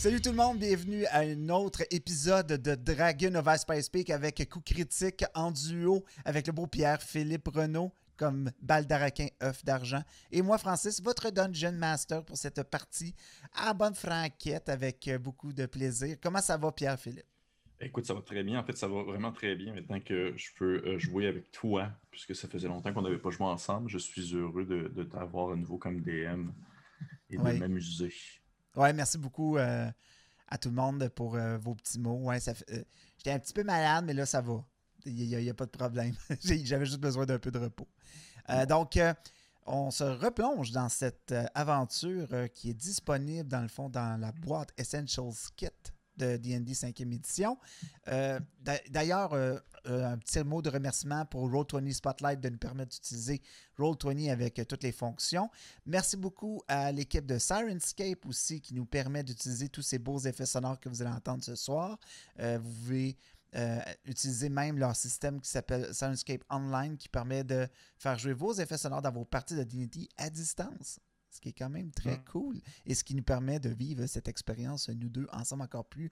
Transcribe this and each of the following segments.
Salut tout le monde, bienvenue à un autre épisode de Dragon of Ice Peak avec Coup Critique en duo avec le beau Pierre-Philippe Renaud comme Baldaraquin œuf d'argent. Et moi, Francis, votre Dungeon Master pour cette partie à bonne franquette avec beaucoup de plaisir. Comment ça va, Pierre-Philippe? Écoute, ça va très bien. En fait, ça va vraiment très bien maintenant que je peux jouer avec toi, puisque ça faisait longtemps qu'on n'avait pas joué ensemble. Je suis heureux de t'avoir à nouveau comme DM et de Oui. m'amuser. Ouais, merci beaucoup à tout le monde pour vos petits mots. Ouais, j'étais un petit peu malade, mais là, ça va. Il n'y a pas de problème. J'avais juste besoin d'un peu de repos. Donc, on se replonge dans cette aventure qui est disponible, dans le fond, dans la boîte Essentials Kit de D&D 5e édition. D'ailleurs, un petit mot de remerciement pour Roll20 Spotlight de nous permettre d'utiliser Roll20 avec toutes les fonctions. Merci beaucoup à l'équipe de Sirenscape aussi qui nous permet d'utiliser tous ces beaux effets sonores que vous allez entendre ce soir. Vous pouvez utiliser même leur système qui s'appelle Sirenscape Online qui permet de faire jouer vos effets sonores dans vos parties de D&D à distance. Ce qui est quand même très cool et ce qui nous permet de vivre cette expérience, nous deux, ensemble encore plus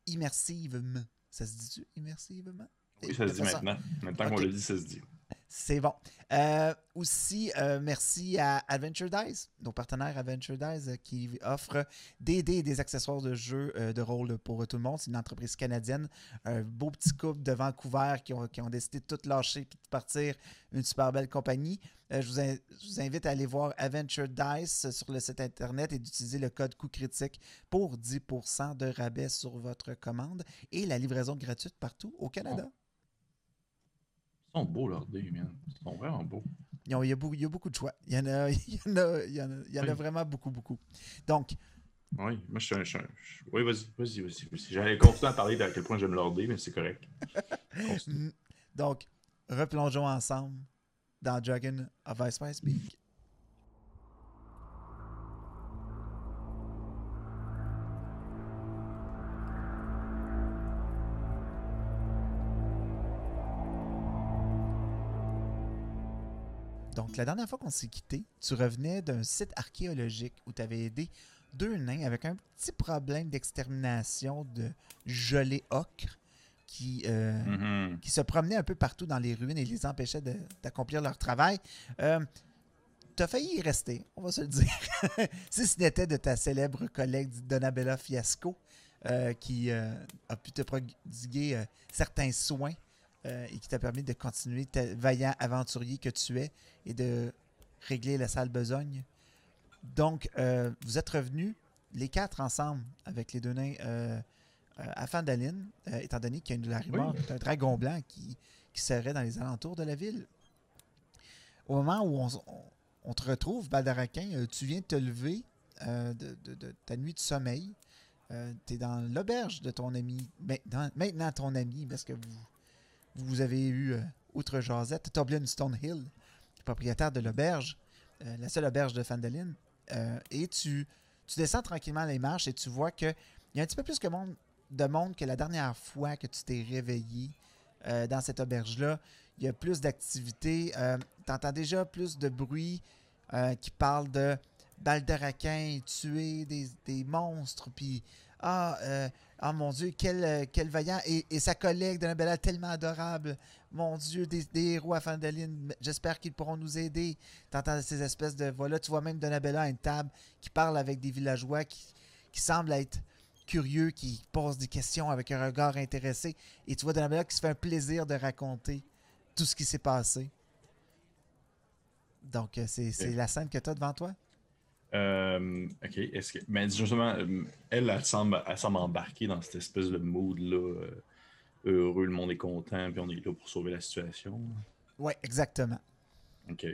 immersivement. Ça se dit-tu, immersivement? Oui, ça se dit maintenant. Maintenant qu'on le dit, ça se dit. C'est bon. Aussi, merci à Adventure Dice, nos partenaires Adventure Dice qui offrent des dés et des accessoires de jeu de rôle pour tout le monde. C'est une entreprise canadienne. Un beau petit couple de Vancouver qui ont décidé de tout lâcher et de partir une super belle compagnie. Je vous invite à aller voir Adventure Dice sur le site internet et d'utiliser le code Coup Critique pour 10% de rabais sur votre commande et la livraison gratuite partout au Canada. Ils sont beaux, leurs dés, man. Ils sont vraiment beaux. Il y a beaucoup de choix. Il y en a vraiment beaucoup, beaucoup. Donc. Oui, moi, oui, vas-y. J'allais continuer à parler d'à quel point j'aime leur dés, mais c'est correct. Donc, replongeons ensemble dans Dragon of Ice Peak. Donc, la dernière fois qu'on s'est quitté, tu revenais d'un site archéologique où tu avais aidé deux nains avec un petit problème d'extermination de gelée ocre qui se promenaient un peu partout dans les ruines et les empêchaient d'accomplir leur travail. Tu as failli y rester, on va se le dire. Si ce n'était de ta célèbre collègue Donabella Fiasco qui a pu te prodiguer certains soins et qui t'a permis de continuer tel vaillant aventurier que tu es et de régler la sale besogne. Donc, vous êtes revenus les quatre ensemble avec les deux nains à Phandalin, étant donné qu'il y a la rumeur d'un dragon blanc qui serait dans les alentours de la ville. Au moment où on te retrouve, Baldaraquin, tu viens de te lever de ta nuit de sommeil. Tu es dans l'auberge de ton ami, maintenant ton ami, parce que vous avez eu, outre Josette, Toblin Stonehill, propriétaire de l'auberge, la seule auberge de Phandalin. Et tu descends tranquillement les marches et tu vois qu'il y a un petit peu plus de monde que la dernière fois que tu t'es réveillé dans cette auberge-là. Il y a plus d'activité. Tu entends déjà plus de bruit qui parle de Baldaraquin tuer des monstres. Puis, mon Dieu, quel vaillant. Et sa collègue Donabella, tellement adorable. Mon Dieu, des héros à Phandalin. J'espère qu'ils pourront nous aider. Tu entends ces espèces de voix-là. Tu vois même Donabella à une table qui parle avec des villageois qui semblent être curieux, qui posent des questions avec un regard intéressé. Et tu vois Donabella qui se fait un plaisir de raconter tout ce qui s'est passé. Donc, c'est la scène que tu as devant toi? OK. Mais justement, elle semble embarquer dans cette espèce de mood-là. Heureux, le monde est content, puis on est là pour sauver la situation. Oui, exactement. OK.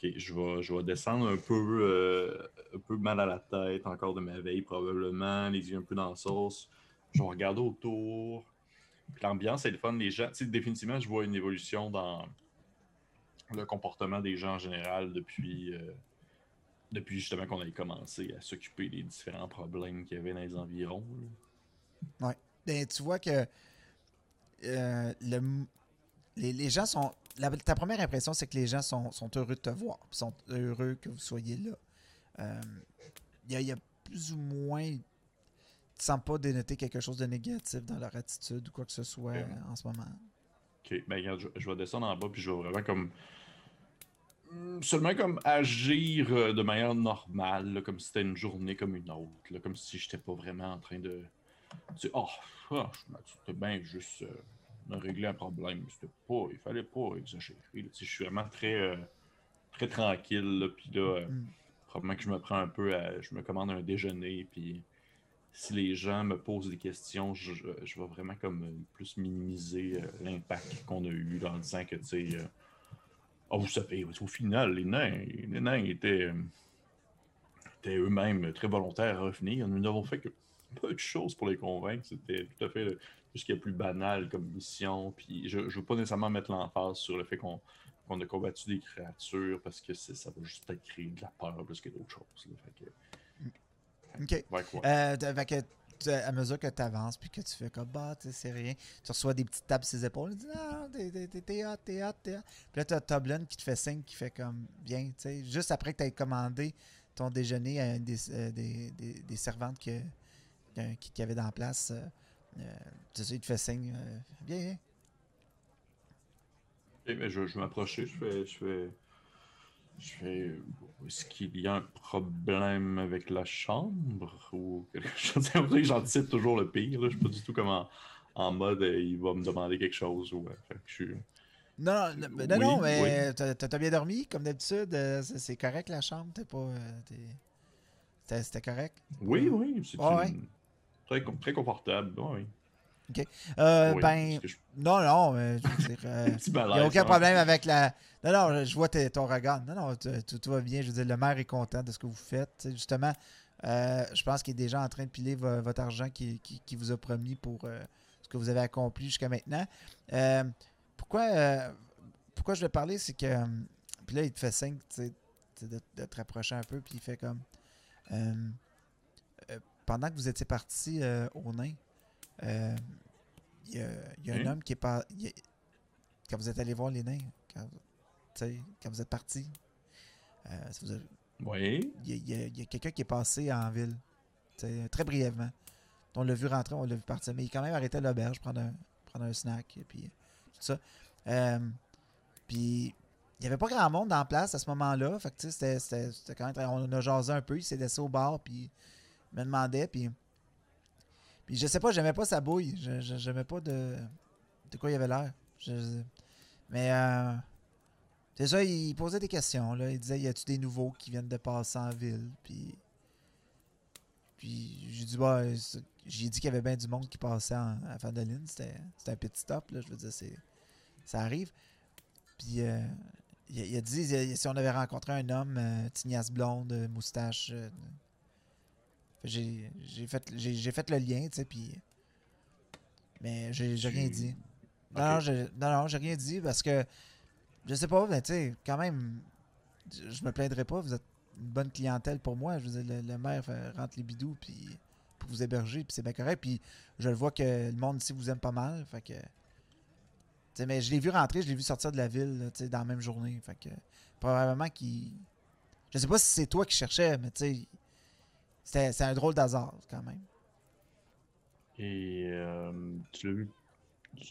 Je vais descendre un peu mal à la tête, encore de ma veille, probablement, les yeux un peu dans la sauce. Je vais regarder autour. Puis l'ambiance est le fun. Les gens, définitivement, je vois une évolution dans le comportement des gens en général depuis justement qu'on ait commencé à s'occuper des différents problèmes qu'il y avait dans les environs. Oui. Ben, tu vois que les gens sont... ta première impression, c'est que les gens sont heureux de te voir. Sont heureux que vous soyez là. Il y a plus ou moins semblent pas dénoter quelque chose de négatif dans leur attitude ou quoi que ce soit Ok. en ce moment. Ok, ben regarde, je vais descendre en bas, puis je vais vraiment comme seulement comme agir de manière normale, là, comme si c'était une journée comme une autre, là, comme si j'étais pas vraiment en train de. Tu sais, c'était bien juste de régler un problème. C'était pas, il fallait pas exagérer. Là. Tu sais, je suis vraiment très tranquille, là, puis là, Hmm. probablement que je me prends un peu je me commande un déjeuner, puis si les gens me posent des questions, je vais vraiment comme plus minimiser l'impact qu'on a eu là, en disant que, tu sais, vous savez, au final, les nains étaient eux-mêmes très volontaires à revenir. Nous n'avons fait que peu de choses pour les convaincre. C'était tout à fait ce qui est plus banal comme mission. Puis je ne veux pas nécessairement mettre l'emphase sur le fait qu'on a combattu des créatures parce que ça va juste peut-être créer de la peur plus que d'autres choses. Là. Fait que, OK. ouais, quoi. Fait que à mesure que tu avances puis que tu fais comme bah, tu sais, c'est rien, tu reçois des petites tapes sur les épaules. Tu dis non, t'es hot, t'es hot, t'es hot. Puis là, tu as Toblin qui te fait signe, qui fait comme bien, tu sais, juste après que tu aies commandé ton déjeuner à une des servantes qui avait dans la place. Tu sais, il te fait signe, viens, viens. Et, ben, je vais m'approcher, est-ce qu'il y a un problème avec la chambre ou quelque chose? C'est vrai que j'anticipe toujours le pire. Là. Je suis pas du tout comme en mode il va me demander quelque chose. Ou, fait que Non, non, non, non, Oui, oui. mais t'as bien dormi, comme d'habitude. C'est correct la chambre, t'es pas. C'était correct? Oui, oui, c'est Ouais, ouais. une très confortable. Oui. OK. Oui. Ben, Est-ce que je... non, non, je veux dire, Un petit il n'y a malaise, aucun hein? problème avec la. Non, non, je vois ton regard. Non, non, tout va bien. Je veux dire, le maire est content de ce que vous faites. Tu sais, justement, je pense qu'il est déjà en train de piler votre argent qui vous a promis pour ce que vous avez accompli jusqu'à maintenant. Euh, pourquoi, euh, pourquoi je vais parler, c'est que. Puis là, il te fait signe, tu sais, de te rapprocher un peu, puis il fait comme. euh, pendant que vous étiez parti au nain, euh, il y a un Hein? homme qui est pas. Quand vous êtes allé voir les nains, quand vous êtes parti, Oui. il y a quelqu'un qui est passé en ville, très brièvement. On l'a vu rentrer, on l'a vu partir, mais il est quand même arrêté à l'auberge, prendre un snack, et puis tout ça. Euh, puis il n'y avait pas grand monde en place à ce moment-là. Fait que, c'était quand même. On a jasé un peu, il s'est laissé au bar, puis il me demandait, puis je sais pas, j'aimais pas sa bouille. J'aimais pas de quoi il avait l'air. Mais c'est ça, il posait des questions. Là. Il disait, y a-tu des nouveaux qui viennent de passer en ville? Puis j'ai dit, bah, j'ai dit qu'il y avait bien du monde qui passait à Fandoline. C'était un petit stop, là. Je veux dire, ça arrive. Puis il a dit si on avait rencontré un homme, tignasse blonde, moustache. J'ai fait le lien, tu sais, puis. Mais j'ai rien Tu. dit. Non, non, Ok. non, j'ai rien dit parce que je sais pas, mais tu sais, quand même, je me plaindrai pas. Vous êtes une bonne clientèle pour moi. Je veux dire, le maire rentre les bidous puis pour vous héberger, puis c'est bien correct. Puis je le vois que le monde ici vous aime pas mal. Fait que. Mais je l'ai vu rentrer, je l'ai vu sortir de la ville là, dans la même journée. Fait que probablement qu'il. Je sais pas si c'est toi qui cherchais, mais tu sais, c'est un drôle d'hasard quand même. Et tu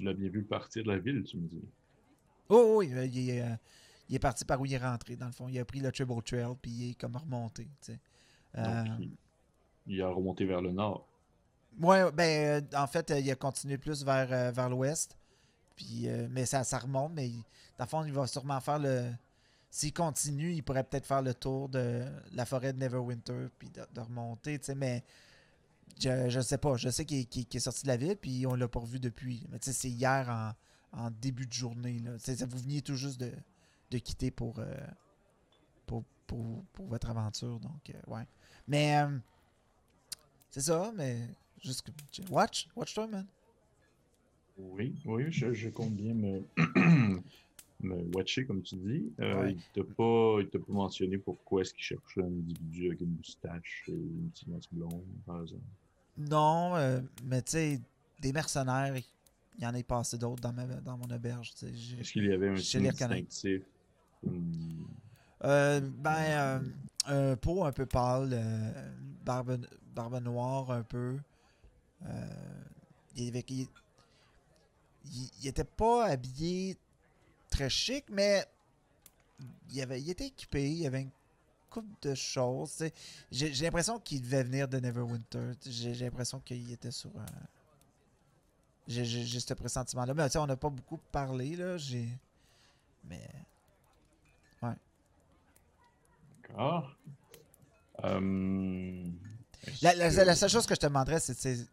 l'as bien vu partir de la ville, tu me dis. Oh oui, il est parti par où il est rentré, dans le fond. Il a pris le Tribble Trail, puis il est comme remonté. Tu sais. Donc, Euh, il a remonté vers le nord. ouais, ben, en fait, il a continué plus vers l'ouest. Puis, mais ça remonte, mais dans le fond, il va sûrement faire le. S'il continue, il pourrait peut-être faire le tour de la forêt de Neverwinter, puis de remonter, tu sais, mais je sais pas. Je sais qu'il est sorti de la ville, puis on l'a pas revu depuis. Mais tu sais, c'est hier en début de journée, là. Tu sais, vous veniez tout juste de quitter pour votre aventure, donc, ouais. Mais, c'est ça, mais juste que. Watch-toi, man. Oui, oui, je compte bien me watcher, comme tu dis. Ouais. Il t'a pas mentionné pourquoi est-ce qu'il cherchait un individu avec une moustache et une petite masse blonde, par exemple. Non, mais tu sais, des mercenaires, il y en a passé d'autres dans mon auberge. Tu sais, Est-ce qu'il y avait un je sais signe les reconnaître. distinctif? Hmm. Ben, un pot un peu pâle, barbe, barbe noire un peu. Il, avait- il était pas habillé très chic, mais il était équipé, il avait une couple de choses. J'ai l'impression qu'il devait venir de Neverwinter. J'ai l'impression qu'il était sur... J'ai ce pressentiment-là. Mais tu sais, on n'a pas beaucoup parlé, là. Mais... Ouais. D'accord. La seule chose que je te demanderais, c'est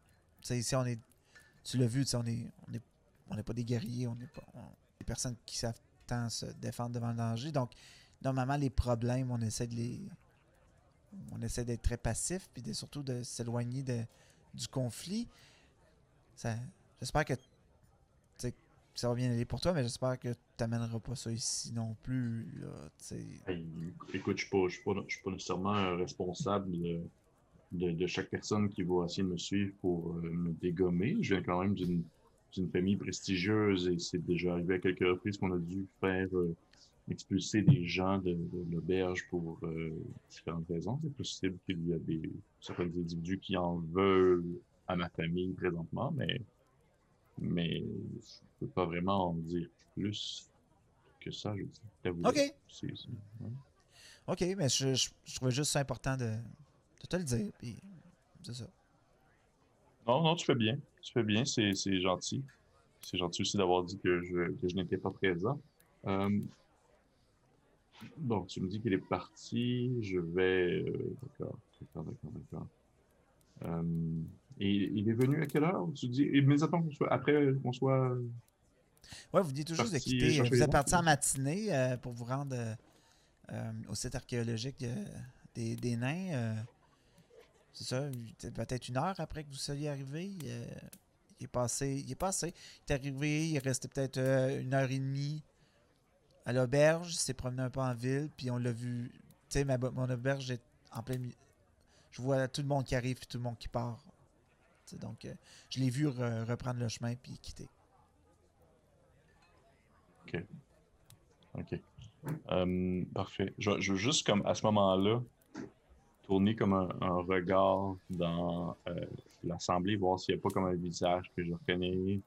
ici, on est... Tu l'as vu, on n'est pas des guerriers, on n'est pas des personnes qui savent tant se défendre devant le danger. Donc, normalement, les problèmes, on essaie d'être très passif, puis surtout de s'éloigner du conflit. J'espère que ça va bien aller pour toi, mais j'espère que tu n'amèneras pas ça ici non plus. Là, Hey, écoute, je suis pas nécessairement responsable de chaque personne qui va essayer de me suivre pour me dégommer. Je viens quand même d'une famille prestigieuse et c'est déjà arrivé à quelques reprises qu'on a dû faire expulser des gens de l'auberge pour différentes raisons. C'est possible qu'il y a certains individus qui en veulent à ma famille présentement, mais je peux pas vraiment en dire plus que ça, je t'avoue. OK. Ouais. OK, mais je trouvais juste ça important de te le dire. Puis c'est ça. Non, non, tu fais bien. Tu fais bien, c'est gentil. C'est gentil aussi d'avoir dit que je n'étais pas présent. Euh, donc, tu me dis qu'il est parti. Je vais. D'accord, d'accord, d'accord, d'accord. Euh, et il est venu à quelle heure? Tu dis immédiatement après qu'on soit Ouais, vous venez tout juste de parti quitter. chercher Vous les êtes dents, parti c'est en bien ça? matinée pour vous rendre au site archéologique des nains. C'est ça, peut-être une heure après que vous soyez arrivé. Il est passé. Il est arrivé, il est resté peut-être une heure et demie à l'auberge. Il s'est promené un peu en ville, puis on l'a vu. Tu sais, mon auberge est en plein milieu. Je vois tout le monde qui arrive, puis tout le monde qui part. Donc, je l'ai vu reprendre le chemin, puis quitter. OK, OK. Parfait. Je veux juste comme à ce moment-là tourner comme un regard dans l'assemblée, voir s'il n'y a pas comme un visage que je reconnais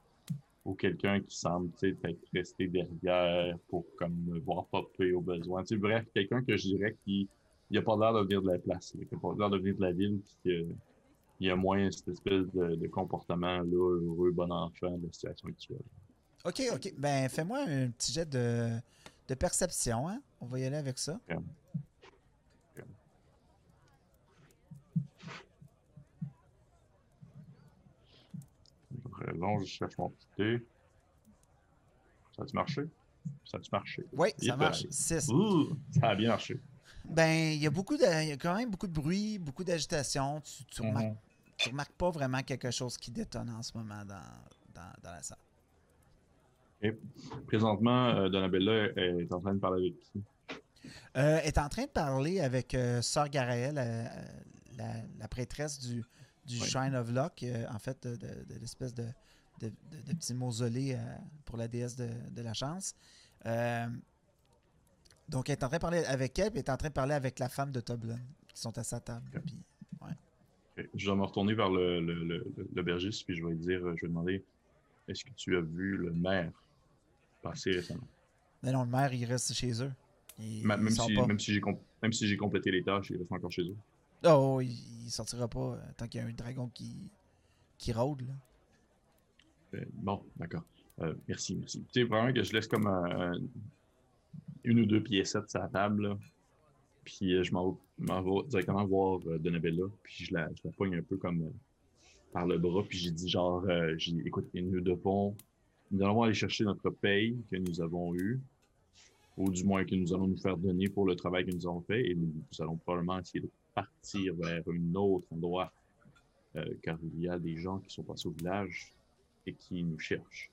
ou quelqu'un qui semble être resté derrière pour comme me voir popper au besoin. Tu sais, bref, quelqu'un que je dirais qui n'a pas l'air de venir de la place, qui n'a pas l'air de venir de la ville, puis qu'il y a moins cette espèce de comportement là, heureux, bon enfant de la situation actuelle. Ok, ok. Ben, fais-moi un petit jet de perception, hein. On va y aller avec ça. Comme, comme, raison, je cherche mon petit thé. Ça a-tu marché? Ça a-tu marché? Oui, ça Yep. marche. 6. Ouh, ça a bien marché. Ben, il y a quand même beaucoup de bruit, beaucoup d'agitation. Mhm. Tu remarques pas vraiment quelque chose qui détonne en ce moment dans la salle. Et présentement, Donabella est en train de parler avec qui? Est en train de parler avec Sœur Garaël, la prêtresse du Oui. Shrine of Luck, en fait, de l'espèce de petit mausolée pour la déesse de la chance. Donc, elle est en train de parler avec elle, puis elle est en train de parler avec la femme de Toblin, qui sont à sa table. Ok. Puis, ouais. Ok. Je vais me retourner vers l'aubergiste, puis je vais lui dire, je vais demander, est-ce que tu as vu le maire passer récemment? Mais non, le maire, il reste chez eux. Il Même sort si, pas. même si j'ai complété les tâches, il reste encore chez eux. Oh, il sortira pas tant qu'il y a un dragon qui rôde, là. Bon, d'accord. Merci, merci. Tu sais, vraiment que je laisse comme une ou deux piécettes sur la table, là, puis je m'en vais directement voir Donabella, puis je la pogne un peu comme par le bras, puis j'ai dit genre, écoute, nous allons aller chercher notre paye que nous avons eue, ou du moins que nous allons nous faire donner pour le travail que nous avons fait, et nous allons probablement essayer de partir vers un autre endroit, car il y a des gens qui sont passés au village et qui nous cherchent.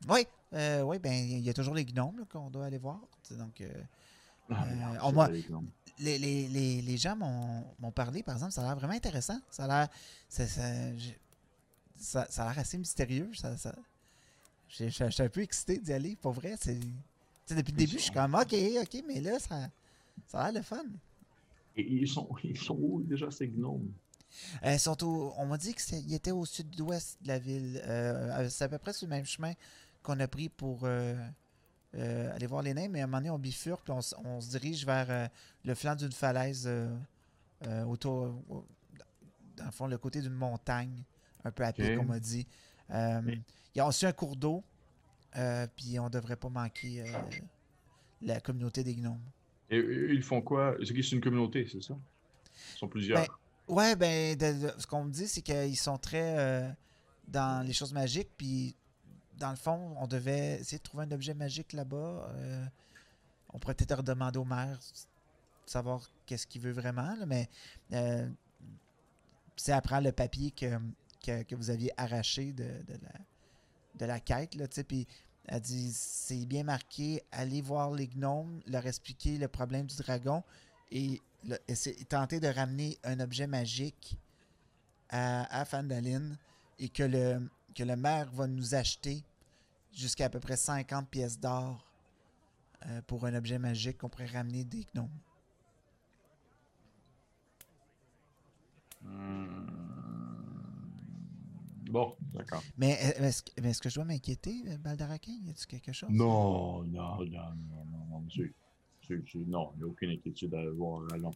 Oui, oui, ben, il y a toujours les gnomes là, qu'on doit aller voir. Donc, Ah, merde, oh, c'est moi, vrai, les gnomes. les gens m'ont parlé, par exemple, ça a l'air vraiment intéressant. Ça a l'air, ça a l'air assez mystérieux. Je suis un peu excité d'y aller, pour vrai. Depuis le Ils début, je suis sont, comme, ok, mais là, ça a l'air le fun. ils sont où déjà ces gnomes? On m'a dit qu'ils étaient au sud-ouest de la ville. C'est à peu près sur le même chemin qu'on a pris pour aller voir les nains, mais à un moment donné, on bifurque, puis on se dirige vers le flanc d'une falaise autour, dans le fond, le côté d'une montagne, un peu à pied, qu'on m'a dit. Il y a aussi un cours d'eau, puis on devrait pas manquer la communauté des gnomes. Et ils font quoi? C'est une communauté, c'est ça? Ils sont plusieurs. Ce qu'on me dit, c'est qu'ils sont très dans les choses magiques, puis dans le fond, on devait essayer de trouver un objet magique là-bas. On pourrait peut-être redemander au maire savoir qu'est-ce qu'il veut vraiment, là, mais c'est après le papier que vous aviez arraché de la quête, là, tu sais, puis elle dit, c'est bien marqué, allez voir les gnomes, leur expliquer le problème du dragon et tenter de ramener un objet magique à Phandalin et que le maire va nous acheter jusqu'à peu près 50 pièces d'or pour un objet magique qu'on pourrait ramener des gnomes. Bon, d'accord. Mais est-ce que je dois m'inquiéter, Baldaraquin? Y a-t-il quelque chose? Non. Non, il n'y a aucune inquiétude à avoir. Allons.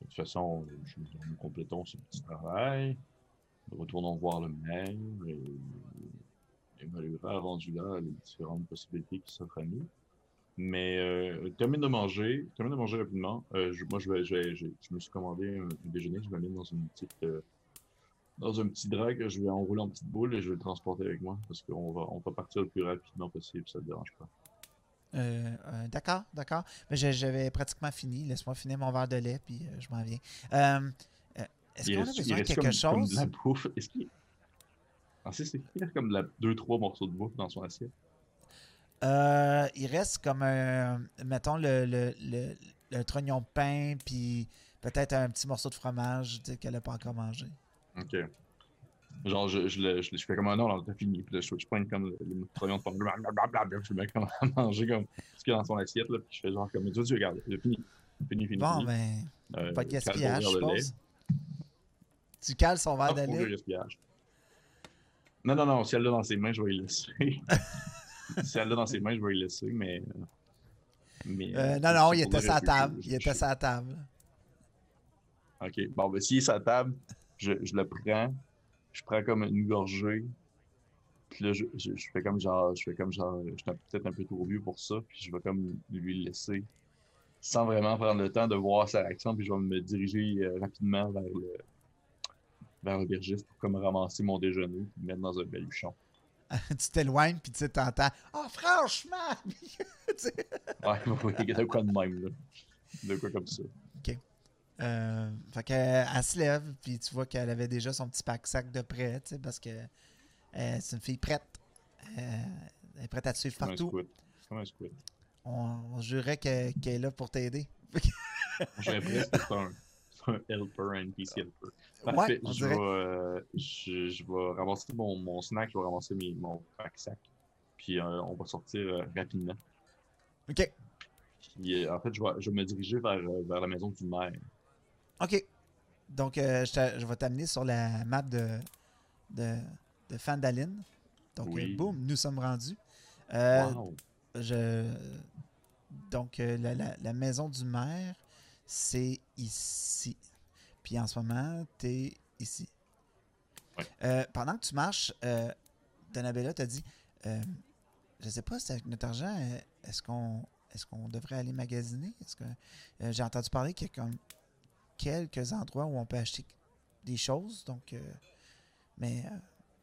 De toute façon, nous complétons ce petit travail. Nous retournons voir le maire et évaluera rendu là les différentes possibilités qui s'offrent à nous. Mais termine de manger rapidement. Je me suis commandé un déjeuner, je vais mettre dans un petit drag, je vais enrouler en petite boule et je vais le transporter avec moi parce qu'on va partir le plus rapidement possible, ça ne te dérange pas. D'accord. Mais j'avais pratiquement fini. Laisse-moi finir mon verre de lait, puis je m'en viens. Est-ce qu'on a besoin de quelque chose? Comme de la bouffe. Est-ce qu'il reste comme 2-3 morceaux de bouffe dans son assiette? Il reste comme mettons, le trognon de pain, puis peut-être un petit morceau de fromage qu'elle n'a pas encore mangé. OK. Genre, je fais comme un non, t'as fini. Puis là, je prends comme le trognon de pain, blablabla, je mets comme à manger comme ce qu'il y a dans son assiette, là, puis je fais genre comme, tu regarde, j'ai fini. Bon, ben, pas de gaspillage, je suppose. Tu cales son verre de lait? Pas de gaspillage. Non, si elle l'a dans ses mains, je vais y laisser. Si elle l'a dans ses mains, je vais y laisser, mais non, il était sur la table. Il était sur la table. OK. Bon, ben, s'il est sur la table, je le prends. Je prends comme une gorgée. Puis là, je fais comme genre, je suis peut-être un peu trop vieux pour ça. Puis je vais comme lui laisser sans vraiment prendre le temps de voir sa réaction. Puis je vais me diriger rapidement vers l'aubergiste pour comme ramasser mon déjeuner et le mettre dans un baluchon. Tu t'éloignes, puis tu t'entends « Oh, franchement! » Ouais, il y a de quoi de même, là. De quoi comme ça. OK. Fait qu'elle se lève, puis tu vois qu'elle avait déjà son petit pack-sac de prêt, tu sais, parce que c'est une fille prête. Elle est prête à te suivre partout. Comme un squid. On jurait qu'elle est là pour t'aider. J'ai l'impression que c'est un helper, un NPC helper. Parfait, je vais ramasser mon snack, je vais ramasser mon pack-sac, puis on va sortir rapidement. OK. Puis, en fait, je vais me diriger vers la maison du maire. OK. Donc, je vais t'amener sur la map de Phandalin. Donc, oui. Boum, nous sommes rendus. Wow. Donc, la maison du maire, c'est ici. Puis en ce moment, t'es ici. Ouais. Pendant que tu marches, Donabella t'a dit, je sais pas si avec notre argent, est-ce qu'on devrait aller magasiner? Est-ce que j'ai entendu parler qu'il y a comme quelques endroits où on peut acheter des choses, donc mais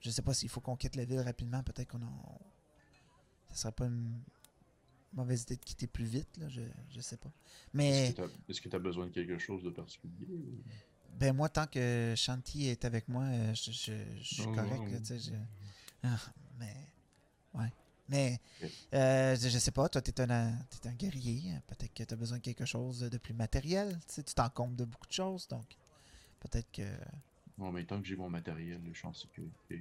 je sais pas s'il faut qu'on quitte la ville rapidement, peut-être ça serait pas une mauvaise idée de quitter plus vite, là, je sais pas. Mais est-ce que tu as besoin de quelque chose de particulier? Ben moi, tant que Shanti est avec moi, je suis correct, là, tu sais, mais ouais. Mais je sais pas, toi, t'es un guerrier. Peut-être que tu as besoin de quelque chose de plus matériel. Tu sais, tu t'encombres de beaucoup de choses, donc peut-être que... Bon, mais tant que j'ai mon matériel, je suis en sécurité.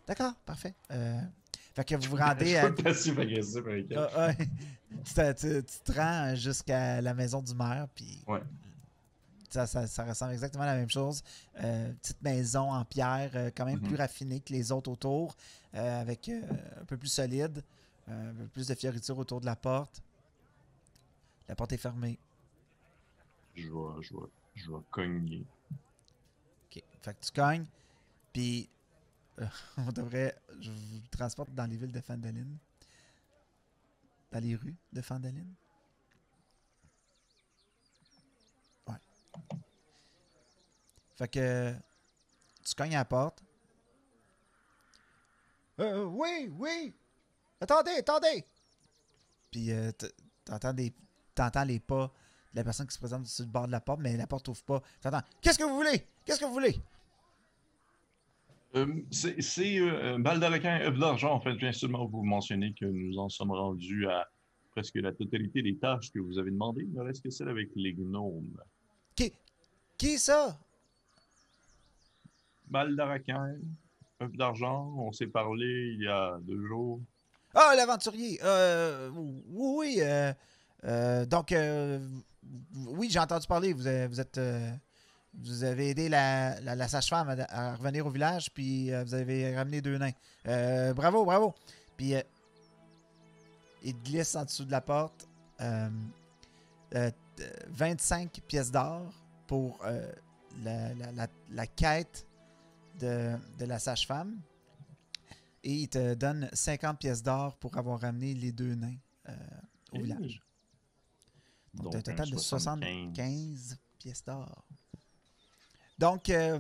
D'accord, parfait. Fait que vous vous rendez à... passif-agressif avec elle. Tu te rends jusqu'à la maison du maire, puis... Ouais. ça ressemble exactement à la même chose. Petite maison en pierre, quand même plus raffinée que les autres autour, avec un peu plus solide, un peu plus de fioritures autour de la porte. La porte est fermée. Je vais cogner. OK. Fait que tu cognes, puis je vous transporte dans les villes de Phandalin. Dans les rues de Phandalin. Ouais. Fait que tu cognes à la porte. Oui! Attendez! Puis t'entends les pas de la personne qui se présente sur le bord de la porte, mais la porte n'ouvre pas. T'entends, qu'est-ce que vous voulez? C'est Baldaraquin œuvre d'argent. En fait, je viens seulement vous mentionner que nous en sommes rendus à presque la totalité des tâches que vous avez demandées. Il ne reste que celle avec les gnomes. Qui ça? Baldaraquin, œuvre d'argent. On s'est parlé il y a 2 jours. Ah, l'aventurier. Oui. Donc, oui, j'ai entendu parler. Vous avez aidé la sage-femme à revenir au village, puis vous avez ramené 2 nains. Bravo. Puis, il glisse en dessous de la porte 25 pièces d'or pour la quête de la sage-femme. Et il te donne 50 pièces d'or pour avoir ramené les 2 nains au village. Donc, un total de 75 pièces d'or. Donc, ouais,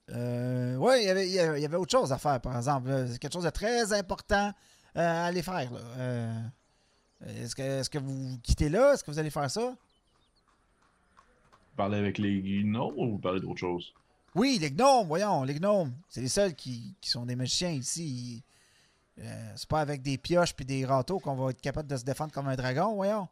il y avait autre chose à faire, par exemple. C'est quelque chose de très important à aller faire. Là. Est-ce que vous quittez là? Est-ce que vous allez faire ça? Vous parlez avec les gnomes ou vous parlez d'autre chose? Oui, les gnomes, voyons, les gnomes. C'est les seuls qui sont des magiciens ici. C'est pas avec des pioches puis des râteaux qu'on va être capable de se défendre comme un dragon, voyons.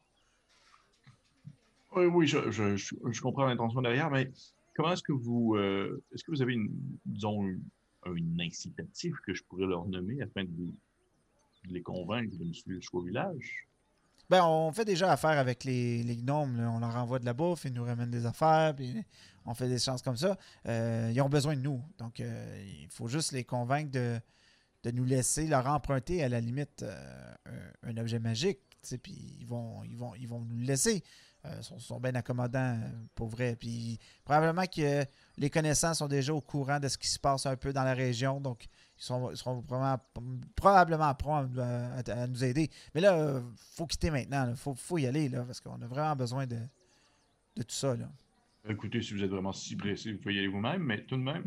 Oui, je comprends l'intention derrière, mais comment est-ce que est-ce que vous avez disons, un incitatif que je pourrais leur nommer afin de les convaincre de me suivre jusqu'au village? Ben, on fait déjà affaire avec les gnomes. Là. On leur envoie de la bouffe, ils nous ramènent des affaires, puis on fait des chances comme ça. Ils ont besoin de nous. Donc, il faut juste les convaincre de nous laisser leur emprunter, à la limite, un objet magique. Puis ils vont nous le laisser. Ils sont bien accommodants, pour vrai. Puis probablement que les connaissants sont déjà au courant de ce qui se passe un peu dans la région. Donc, ils seront probablement prêts à nous aider. Mais là, il faut quitter maintenant. Il faut y aller, là, parce qu'on a vraiment besoin de tout ça. Là. Écoutez, si vous êtes vraiment si pressé, vous pouvez y aller vous-même, mais tout de même,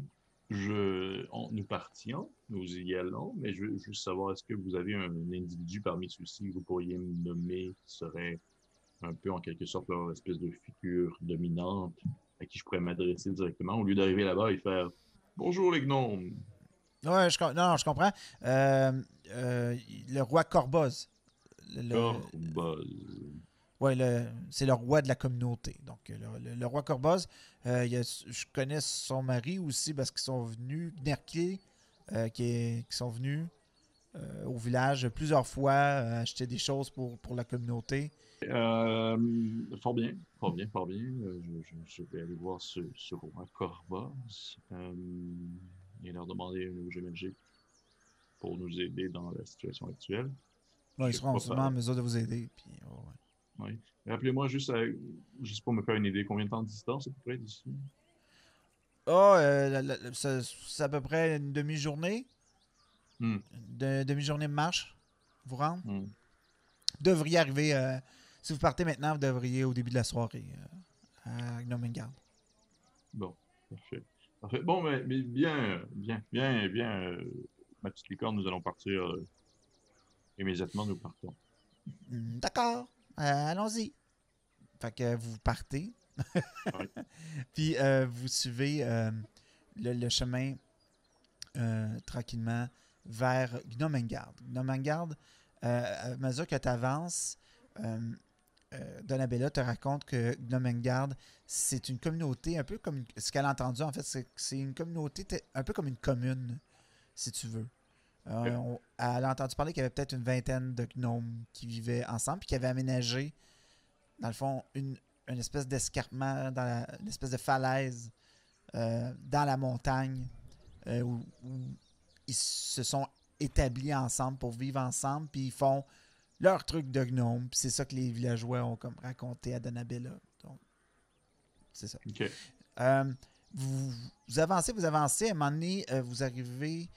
nous partions, nous y allons, mais je veux juste savoir, est-ce que vous avez un individu parmi ceux-ci que vous pourriez me nommer qui serait un peu en quelque sorte leur espèce de figure dominante à qui je pourrais m'adresser directement au lieu d'arriver là-bas et faire Bonjour les gnomes. Ouais, je comprends. Le roi Corboz. Corboz. Oui, c'est le roi de la communauté. Donc, le roi Corboz, je connais son mari aussi parce qu'ils sont venus, Gnerkil, qui sont venus au village plusieurs fois acheter des choses pour la communauté. Fort bien, fort bien, fort bien. Je vais aller voir ce roi Corboz et leur demander un objet magique pour nous aider dans la situation actuelle. Ouais, ils seront sûrement en mesure de vous aider. Puis, ouais. Oui. Rappelez-moi juste pour me faire une idée, combien de temps de distance à peu près d'ici? C'est à peu près une demi-journée. Hmm. Une demi-journée de marche, vous rendre. Hmm. Vous devriez arriver, si vous partez maintenant, vous devriez au début de la soirée à Gnomengard. Bon, parfait. Parfait. Bon, mais bien, ma petite licorne, nous allons partir immédiatement, nous partons. D'accord, allons-y. Fait que vous partez. Oui. Puis vous suivez le chemin tranquillement vers Gnomengard. Gnomengard, à mesure que tu avances, Donabella te raconte que Gnomengard, c'est une communauté un peu comme ce qu'elle a entendu en fait, c'est une communauté un peu comme une commune, si tu veux. Elle a entendu parler qu'il y avait peut-être une vingtaine de gnomes qui vivaient ensemble puis qui avaient aménagé, dans le fond, une espèce d'escarpement, une espèce de falaise dans la montagne où ils se sont établis ensemble pour vivre ensemble, puis ils font leur truc de gnome. Puis c'est ça que les villageois ont comme raconté à Donabella. Donc, c'est ça. OK. Vous avancez, à un moment donné, vous arrivez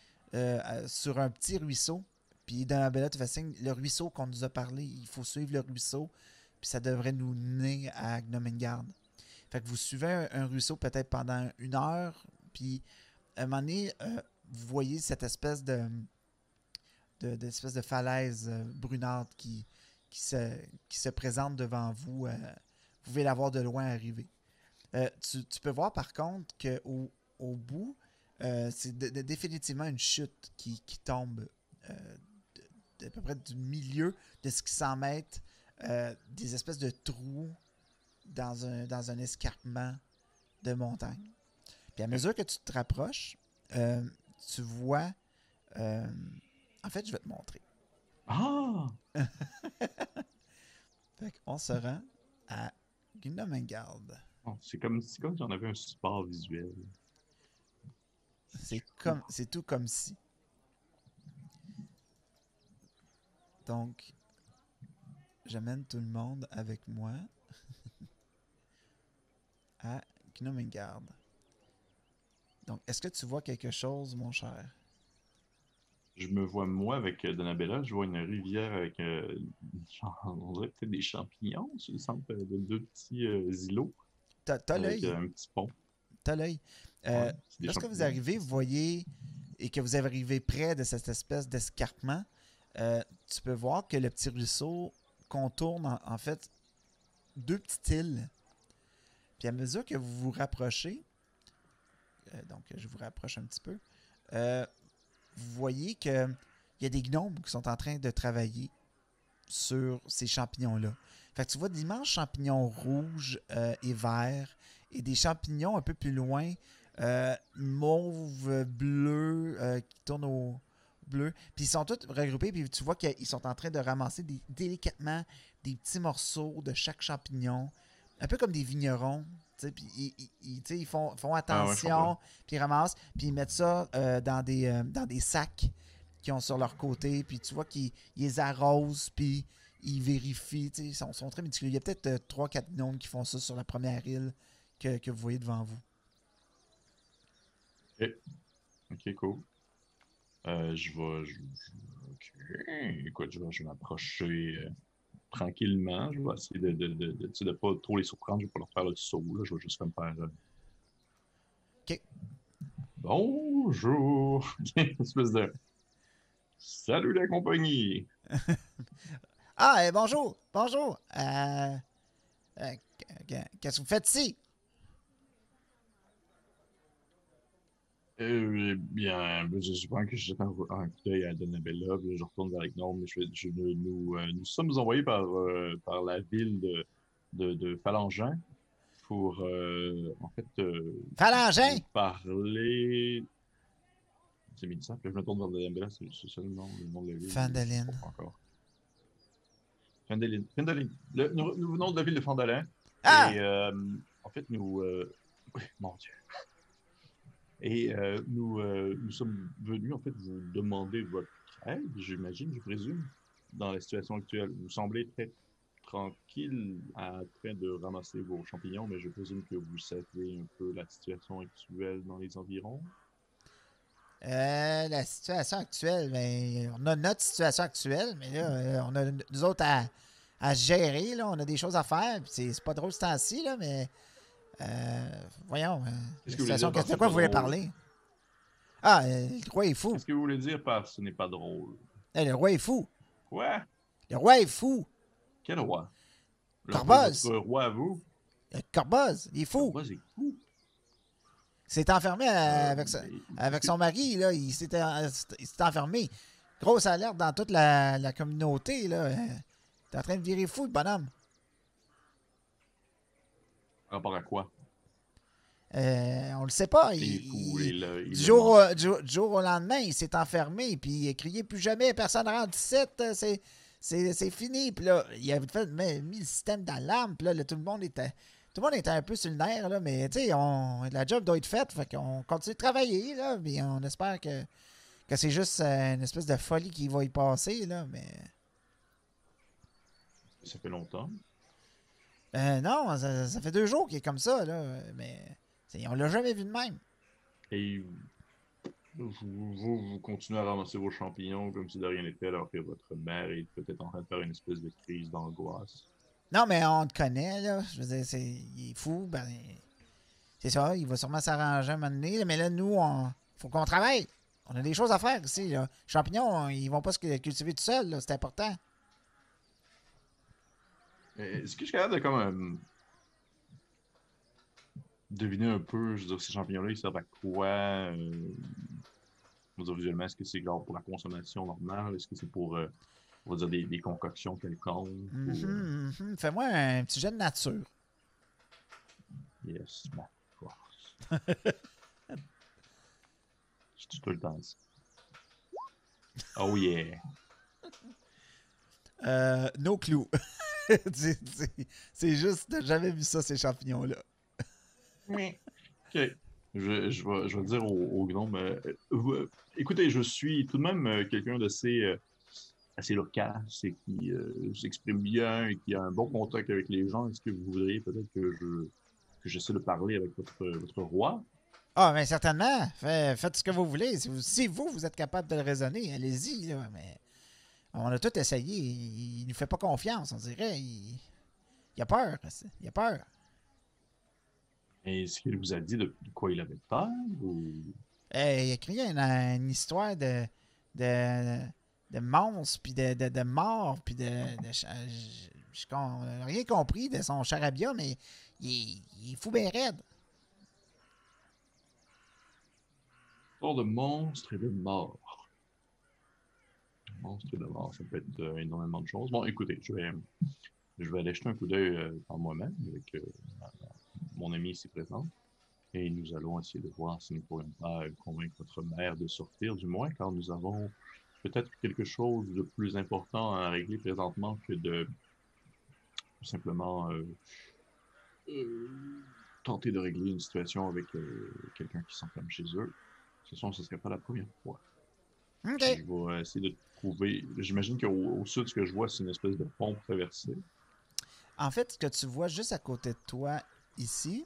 sur un petit ruisseau, puis Donabella te fait signe, le ruisseau qu'on nous a parlé, il faut suivre le ruisseau, puis ça devrait nous mener à Gnomengard. Fait que vous suivez un ruisseau peut-être pendant 1 heure, puis à un moment donné, vous voyez cette espèce d'espèce de falaise brunâtre qui se présente devant vous. Vous pouvez la voir de loin arriver. Tu peux voir par contre qu'au bout, c'est définitivement une chute qui tombe à peu près du milieu de ce qui semble être des espèces de trous dans un escarpement de montagne. Puis à mesure que tu te rapproches, tu vois... en fait, je vais te montrer. Ah! Fait qu'on se rend à Gnomengard. Oh, c'est comme si on avait un support visuel. C'est tout comme si. Donc, j'amène tout le monde avec moi à Gnomengard. Donc, est-ce que tu vois quelque chose, mon cher? Je me vois, moi, avec Donabella, je vois une rivière avec, on dirait peut-être des champignons sur le centre de 2 petits îlots. T'as avec l'œil. un petit pont. T'as l'œil. Ouais, c'est des Lorsque vous champignons. arrivez, vous voyez, et que vous arrivez près de cette espèce d'escarpement, tu peux voir que le petit ruisseau contourne en fait 2 petites îles. Puis à mesure que vous vous rapprochez, donc je vous rapproche un petit peu, vous voyez qu'il y a des gnomes qui sont en train de travailler sur ces champignons-là. Fait que tu vois d'immenses champignons rouges et verts et des champignons un peu plus loin, mauve, bleu, qui tournent au bleu. Puis ils sont tous regroupés, puis tu vois qu'ils sont en train de ramasser délicatement des petits morceaux de chaque champignon, un peu comme des vignerons. Puis ils font attention, puis ils ramassent, puis ils mettent ça dans des sacs qu'ils ont sur leur côté, puis tu vois qu'ils les arrosent, puis ils vérifient, ils sont très méticuleux. Il y a peut-être 3-4 gnomes qui font ça sur la première île que vous voyez devant vous. Ok, cool. Ok. Écoute, je vais m'approcher tranquillement. Je vais essayer de pas trop les surprendre. Je vais pas leur faire le saut. Là. Je vais juste comme faire. Ok. Bonjour! Une espèce de. Salut la compagnie! Ah, bonjour! Bonjour! Qu'est-ce que vous faites ici? Eh bien, je suppose que je jette un coup d'œil à Donabella, puis je retourne vers les gnomes. Nous sommes envoyés par la ville de Phalangin pour, en fait, Phalangin! vous parler. C'est mis ça, puis je me tourne vers Donabella, c'est ça le nom de la ville. Phandalin. Je comprends pas encore. Phandalin. Nous venons de la ville de Phandalin. Ah! Et en fait, mon Dieu. Et nous sommes venus, en fait, vous demander votre aide, j'imagine, je présume, dans la situation actuelle. Vous semblez très tranquille en train de ramasser vos champignons, mais je présume que vous savez un peu la situation actuelle dans les environs. La situation actuelle, ben, on a notre situation actuelle, mais là, on a nous autres à gérer, là, on a des choses à faire. C'est pas drôle ce temps-ci, là, mais voyons, la situation, de quoi vous voulez parler? Ah, le roi est fou. Qu'est-ce que vous voulez dire par ce n'est pas drôle? Le roi est fou. Quoi? Le roi est fou. Quel roi? Corboz. Votre roi à vous? Corboz, il est fou. Corboz est fou. Il s'est enfermé avec son mari, là. Il s'est enfermé. Grosse alerte dans toute la communauté, là. T'es en train de virer fou, le bonhomme. Rapport à quoi? On le sait pas. Du jour au lendemain, il s'est enfermé, puis il a crié plus jamais, personne rentre ici. c'est fini. Puis là, il avait mis le système d'alarme. Puis là, tout le monde était un peu sur le nerf, là, mais tu sais, la job doit être faite. Fait qu'on continue de travailler, là. Puis on espère que c'est juste une espèce de folie qui va y passer, là. Mais. Ça fait longtemps. Non, ça fait 2 jours qu'il est comme ça, là. Mais on l'a jamais vu de même. Et vous continuez à ramasser vos champignons comme si de rien n'était, alors que votre mère est peut-être en train de faire une espèce de crise d'angoisse. Non, mais on te connaît, là. Je veux dire, il est fou. Ben, c'est ça, il va sûrement s'arranger à un moment donné. Là, mais là, nous, faut qu'on travaille. On a des choses à faire ici, là. Les champignons, ils vont pas se cultiver tout seuls, là. C'est important. Est-ce que je suis capable de comme deviner un peu, je veux dire, ces champignons-là, ils servent à quoi? On va dire visuellement, est-ce que c'est genre pour la consommation normale? Est-ce que c'est pour, on va dire, des concoctions quelconques? Fais-moi un petit jet de nature. Yes, ma force. Je suis tout le temps ça. Oh yeah! No clue. C'est juste, t'as jamais vu ça, ces champignons-là. Ok. Je vais dire au gnome. Écoutez, je suis tout de même quelqu'un d'assez assez loquace et qui s'exprime bien et qui a un bon contact avec les gens. Est-ce que vous voudriez peut-être que j'essaie de parler avec votre roi? Ah, mais certainement. Faites ce que vous voulez. Si vous êtes capable de le raisonner, allez-y, là. Mais on a tout essayé. Il nous fait pas confiance, on dirait. Il a peur. Il a peur. Est-ce qu'il vous a dit de quoi il avait peur ou... Il a créé une histoire de monstres, puis de morts, puis on n'a rien compris de son charabia, mais il est fou bien raide. Histoire de monstres et de morts. Monstres et de morts, ça peut être énormément de choses. Bon, écoutez, je vais aller jeter un coup d'œil par moi-même avec mon ami ici présent. Et nous allons essayer de voir si nous pourrions pas convaincre votre mère de sortir, du moins, car nous avons peut-être quelque chose de plus important à régler présentement que de tout simplement tenter de régler une situation avec quelqu'un qui s'enferme chez eux. Ce ne serait pas la première fois. Puis OK. je vais essayer de trouver. J'imagine qu'au sud, ce que je vois, c'est une espèce de pont traversé. En fait, ce que tu vois juste à côté de toi, ici,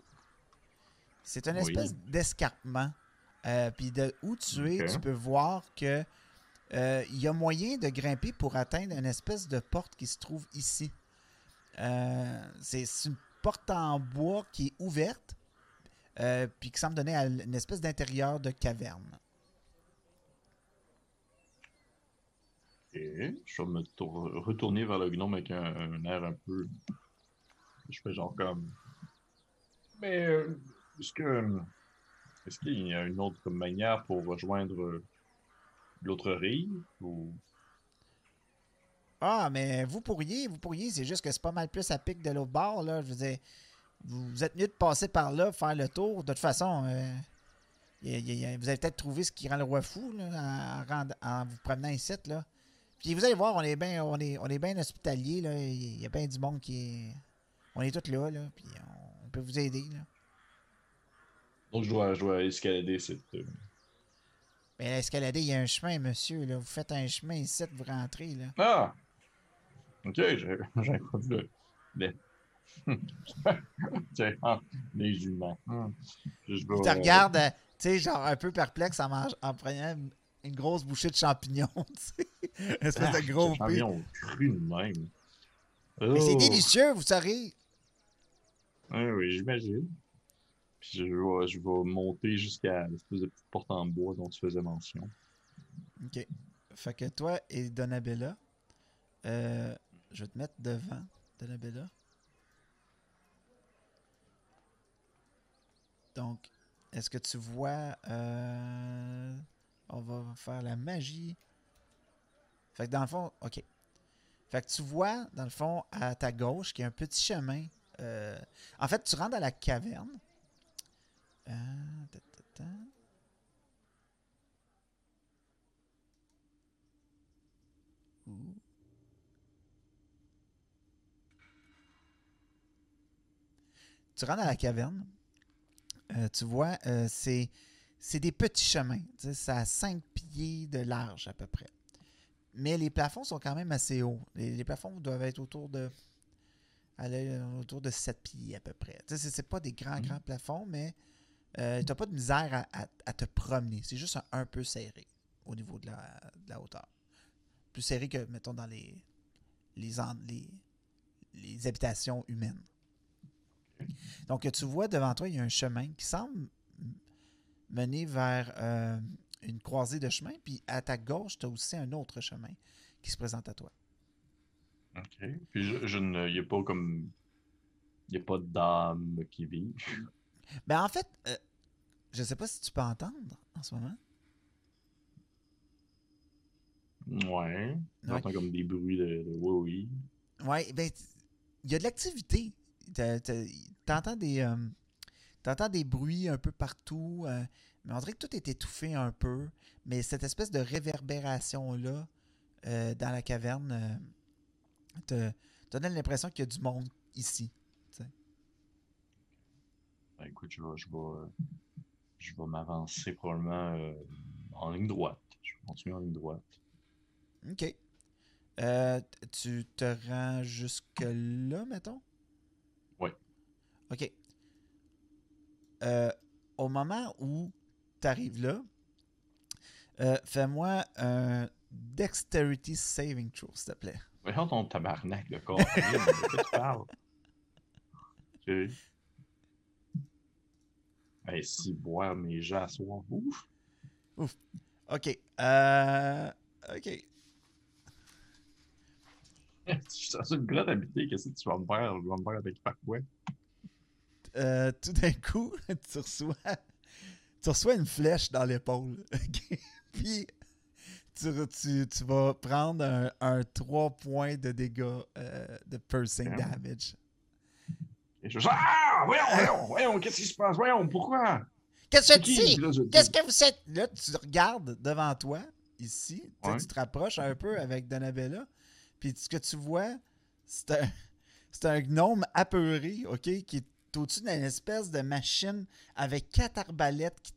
c'est une espèce Oui. d'escarpement. Puis de où tu es, tu OK. peux voir que il y a moyen de grimper pour atteindre une espèce de porte qui se trouve ici. C'est une porte en bois qui est ouverte, puis qui semble donner à une espèce d'intérieur de caverne. Et je vais me retourner vers le gnome avec un air un peu. Je fais genre comme. Mais est-ce que est-ce qu'il y a une autre manière pour rejoindre l'autre rive ou... Ah, mais vous pourriez, c'est juste que c'est pas mal plus à pic de l'autre bord, là. Je veux dire, vous êtes mieux de passer par là, faire le tour. De toute façon, vous allez peut-être trouver ce qui rend le roi fou, là, en vous promenant ici, là. Puis vous allez voir, on est bien hospitalier, là. Il y a bien du monde qui est. On est tous là, là. Puis on peut vous aider, là. Donc je dois escalader cette. Mais l'escalader, il y a un chemin, monsieur, là. Vous faites un chemin ici, vous rentrez, là. Ah! Ok, j'ai pas vu le... Tiens, ah, les humains. Je Il te vais... regarde, tu sais, genre un peu perplexe en prenant une grosse bouchée de champignons, tu sais. Une espèce Ah, de ce gros P. champignon cru de même. Mais c'est Oh! délicieux, vous saurez. Ah oui, j'imagine. Puis je vais monter jusqu'à l'espèce de petite porte en bois dont tu faisais mention. OK. Fait que toi et Donabella, je vais te mettre devant Donabella. Donc, est-ce que tu vois... on va faire la magie. Fait que dans le fond, OK. Fait que tu vois, dans le fond, à ta gauche, qu'il y a un petit chemin. En fait, tu rentres dans la caverne. Ta, ta, ta. Ouh. tu rentres dans la caverne, tu vois, c'est des petits chemins. Ça a 5 pieds de large à peu près. Mais les plafonds sont quand même assez hauts. Les plafonds doivent être autour de 7 pieds à peu près. C'est pas des grands plafonds, mais tu n'as pas de misère à te promener. C'est juste un peu serré au niveau de la hauteur. Plus serré que, mettons, dans les habitations humaines. Donc, tu vois devant toi, il y a un chemin qui semble mener vers une croisée de chemin. Puis à ta gauche, tu as aussi un autre chemin qui se présente à toi. OK. Puis il n'y a pas comme. Il n'y a pas d'âme qui vit. Ben en fait, je sais pas si tu peux entendre en ce moment. Ouais. J'entends comme des bruits de oui. Ouais, ben il y a de l'activité. T'entends des bruits un peu partout, mais on dirait que tout est étouffé un peu. Mais cette espèce de réverbération-là dans la caverne te donne l'impression qu'il y a du monde ici. Ben, écoute, je vais m'avancer probablement en ligne droite. Je vais continuer en ligne droite. OK. Tu te rends jusque-là, mettons? Oui. OK. Au moment où tu arrives là, fais-moi un Dexterity Saving Throw, s'il te plaît. Voyons ton tabarnak de corps. De quoi tu parles? OK. Hey, si boire mes jets à soir. Ouf! Ouf. OK. OK. Je suis dans une grotte habitée. Qu'est-ce que tu vas me faire? Je vais me faire avec par quoi? Tout d'un coup, tu reçois une flèche dans l'épaule. OK? Puis, tu vas prendre un 3 points de dégâts de piercing damage. Et je dis, voyons, qu'est-ce qui se passe? Voyons, pourquoi? Qu'est-ce que tu Qu'est-ce que vous êtes? Là, tu regardes devant toi, ici. Ouais. Tu te rapproches un peu avec Donabella. Puis ce que tu vois, c'est un gnome apeuré, OK, qui est au-dessus d'une espèce de machine avec 4 arbalètes qui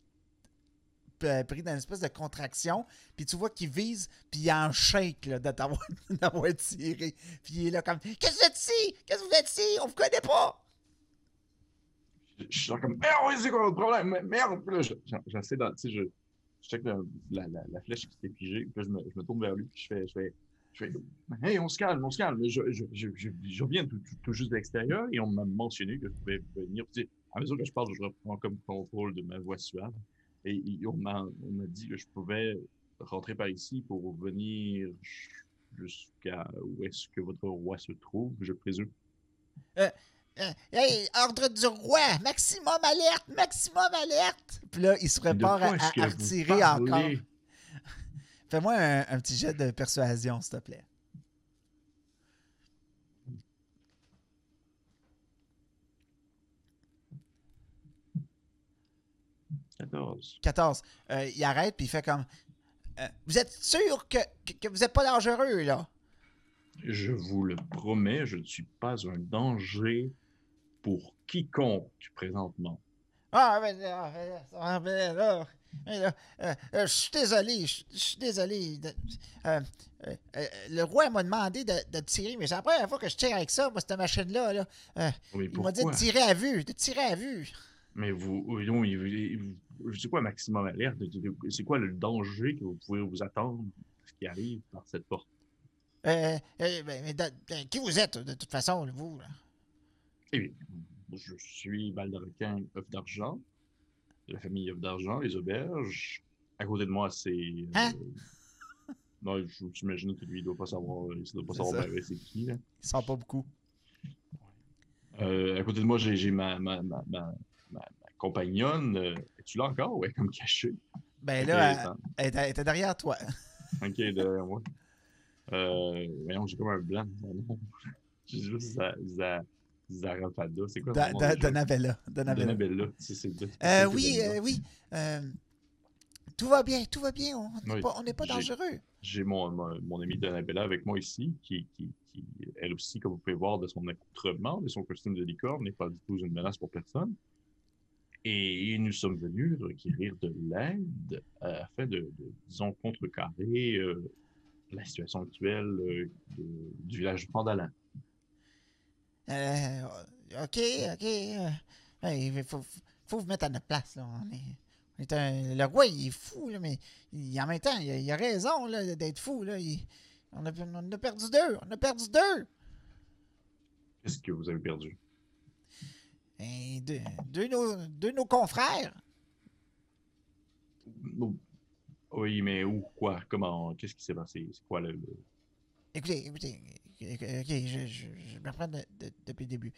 pris dans une espèce de contraction, puis tu vois qu'il vise, puis il y a un shake là, d'avoir tiré. Puis il est là comme « Qu'est-ce que vous êtes ici? Qu'est-ce que vous êtes ici? On vous connaît pas! » Je suis comme « Merde, c'est quoi votre problème? Merde! » Puis là, j'essaie de... Tu sais, je check la flèche qui s'est figée, puis là, je me tourne vers lui, puis je fais « Hey, on se calme. Je viens tout juste de l'extérieur, et on m'a mentionné que je pouvais venir. » À mesure que je parle, je reprends comme contrôle de ma voix suave. Et on m'a dit que je pouvais rentrer par ici pour venir jusqu'à où est-ce que votre roi se trouve, je présume. Hey, ordre du roi! Maximum alerte! Maximum alerte! Puis là, il se prépare à retirer encore. Fais-moi un petit jet de persuasion, s'il te plaît. 14. Il arrête, puis il fait comme... vous êtes sûr que vous n'êtes pas dangereux, là? Je vous le promets, je ne suis pas un danger pour quiconque présentement. Je suis désolé. Je suis désolé. Le roi m'a demandé de tirer, mais c'est la première fois que je tire avec ça, moi, cette machine-là. Là. Il m'a dit de tirer à vue. Mais c'est quoi maximum alerte? C'est quoi le danger que vous pouvez vous attendre à ce qui arrive par cette porte? Qui vous êtes, de toute façon, vous? Là? Eh bien, je suis Baldarquin œuf d'argent, de la famille œuf d'argent, les auberges. À côté de moi, c'est... Non, j'imagine que lui, il ne doit pas savoir, c'est qui. Là. Il ne sent pas beaucoup. À côté de moi, j'ai ma compagnonne. Es-tu là encore ou elle est comme cachée? Ben là, elle était derrière toi. Ok, derrière moi. Voyons, j'ai comme un blanc. J'ai juste Zarafada. C'est quoi son nom? Donabella. Oui. Tout va bien. On n'est pas dangereux. J'ai mon ami Donabella avec moi ici qui elle aussi, comme vous pouvez voir, de son accoutrement, de son costume de licorne, n'est pas du tout une menace pour personne. Et nous sommes venus requérir de l'aide afin disons, contrecarrer la situation actuelle du village de Pandalan. Euh, OK. Il faut vous mettre à notre place, là. Le roi, il est fou, là, mais en même temps, il a raison là, d'être fou. Là. On a perdu deux. On a perdu deux. Qu'est-ce que vous avez perdu? Et deux de nos confrères. Oui, mais où, quoi, comment, qu'est-ce qui s'est passé? C'est quoi Écoutez, OK, je me reprends depuis le début.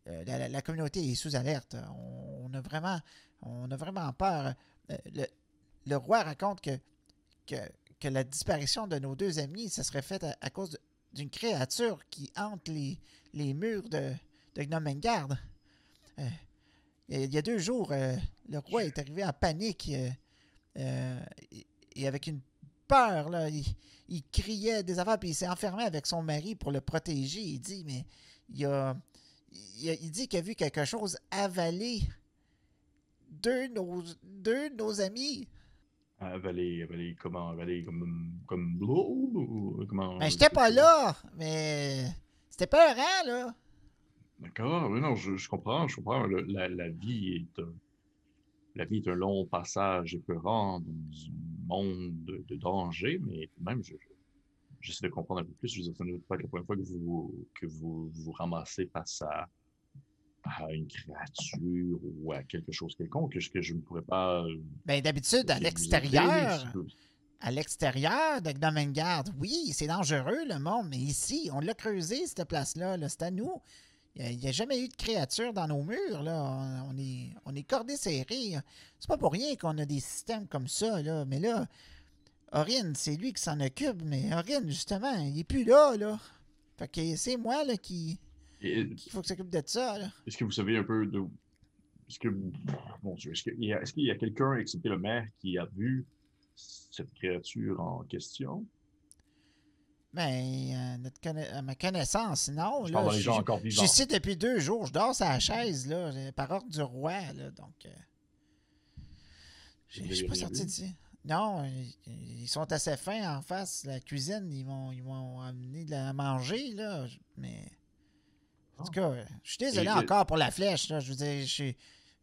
La communauté est sous alerte. On a vraiment peur. Le roi raconte que la disparition de nos deux amis, ça serait fait à cause d'une créature qui hante les murs de Gnomengard. Il y a 2 jours, le roi est arrivé en panique et avec une peur. Là, il criait des affaires, puis il s'est enfermé avec son mari pour le protéger. Il dit, mais il dit qu'il a vu quelque chose avaler deux de nos amis. Avaler comment? Avaler comme l'eau? Comment? Ben, j'étais pas là, mais c'était peurant, là. D'accord, oui, non, je comprends. La vie est un long passage épeurant dans un monde de danger, mais même, j'essaie de comprendre un peu plus. Je veux dire, ça ne doit pas être la première fois que vous ramassez face à une créature ou à quelque chose quelconque, que je ne pourrais pas Ben, d'habitude, à vous aider. l'extérieur de Gnomengard, oui, c'est dangereux, le monde, mais ici, on l'a creusé, cette place-là, là, c'est à nous. Il n'y a jamais eu de créature dans nos murs, là. On est cordés serrés. C'est pas pour rien qu'on a des systèmes comme ça, là. Mais là, Aurine, c'est lui qui s'en occupe, mais Aurine, justement, il est plus là, là. Fait que c'est moi, là, qui faut que s'occupe de ça, là. Est-ce que vous savez un peu de... Est-ce que... Mon Dieu, est-ce qu'il y a quelqu'un, excepté le maire, qui a vu cette créature en question? Ben, à ma connaissance, non, Je là. parle dans les gens encore Je vivants. suis ici depuis 2 jours. Je dors sur la chaise, là, par ordre du roi, là. Donc, je suis pas sorti d'ici. Non, ils sont assez fins en face. La cuisine, ils m'ont amené de la manger, là. Mais, en tout cas, je suis désolé encore pour la flèche, là. Je veux dire,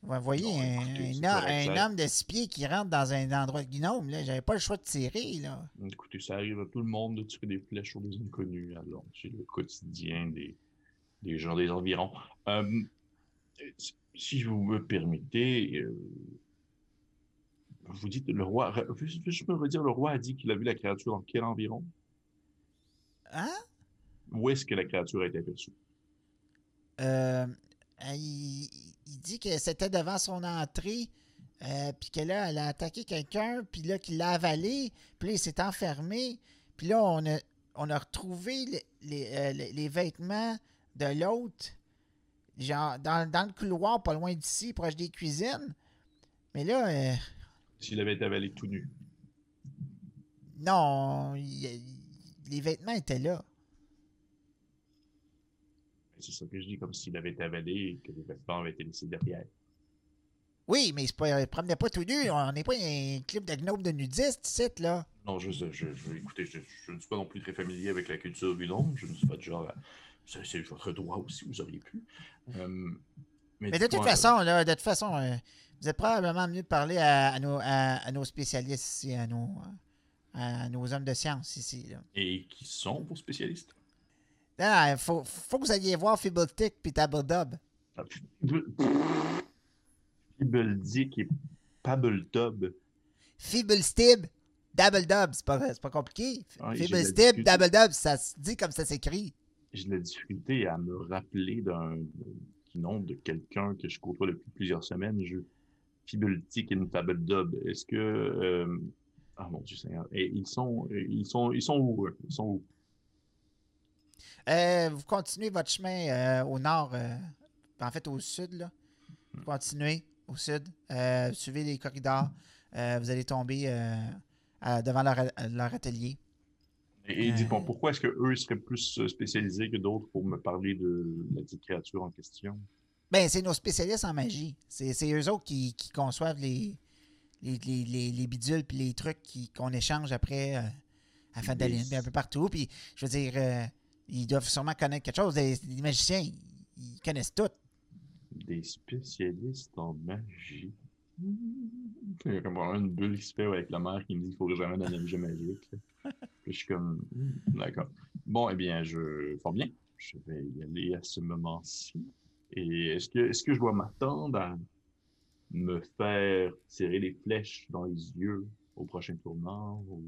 vous voyez, un homme de 6 pieds qui rentre dans un endroit de gnome, là. J'avais pas le choix de tirer, là. Écoutez, ça arrive à tout le monde de tirer des flèches sur des inconnus. Alors, c'est le quotidien des gens des environs. Si vous me permettez, vous dites le roi. Je peux redire, le roi a dit qu'il a vu la créature dans quel environ? Hein? Où est-ce que la créature a été aperçue? Il dit que c'était devant son entrée, puis que là, elle a attaqué quelqu'un, puis là, qu'il l'a avalé, puis là, il s'est enfermé, puis là, on a retrouvé les vêtements de l'autre, genre dans le couloir, pas loin d'ici, proche des cuisines. Mais là, S'il avait été avalé tout nu. non, les vêtements étaient là. C'est ça que je dis, comme s'il avait été avalé et que les vêtements avaient été laissés derrière. Oui, mais il ne promenait pas tout nu. On n'est pas un club de gnome de nudistes, ici, là. Non, écoutez, je ne suis pas non plus très familier avec la culture du gnome. Je ne suis pas du genre c'est votre droit aussi, vous auriez pu. Mais de toute façon, vous êtes probablement mieux de parler à nos spécialistes ici, à nos hommes de science ici. Là. Et qui sont vos spécialistes? Il faut que vous alliez voir Fibbletick puis Tabledub. Fibbledick et Pabbletub. Fibblestib, Dabbledub, c'est pas compliqué. Fibblestib, Dabbledub, ça se dit comme ça s'écrit. J'ai de la difficulté à me rappeler du nom de quelqu'un que je côtoie depuis plusieurs semaines. Fibbletick et Pabbletub. Est-ce que... Ah mon Dieu Seigneur. Et ils sont où? Ils sont où? Vous continuez votre chemin au nord, en fait au sud, là. Vous continuez au sud, suivez les corridors, vous allez tomber devant leur atelier. Et dites-moi, pourquoi est-ce qu'eux seraient plus spécialisés que d'autres pour me parler de la petite créature en question? Ben, c'est nos spécialistes en magie. C'est eux autres qui conçoivent les bidules puis les trucs qu'on échange après à Fandaline, puis un peu partout. Puis, je veux dire, ils doivent sûrement connaître quelque chose. Les magiciens, ils connaissent tout. Des spécialistes en magie. Il y a comme vraiment une bulle qui se fait avec la mère qui me dit qu'il faut jamais d'un objet magique. Là. Puis je suis comme, d'accord. Bon, eh bien, fort bien. Je vais y aller à ce moment-ci. Et est-ce que je dois m'attendre à me faire tirer des flèches dans les yeux au prochain tournant? Ou...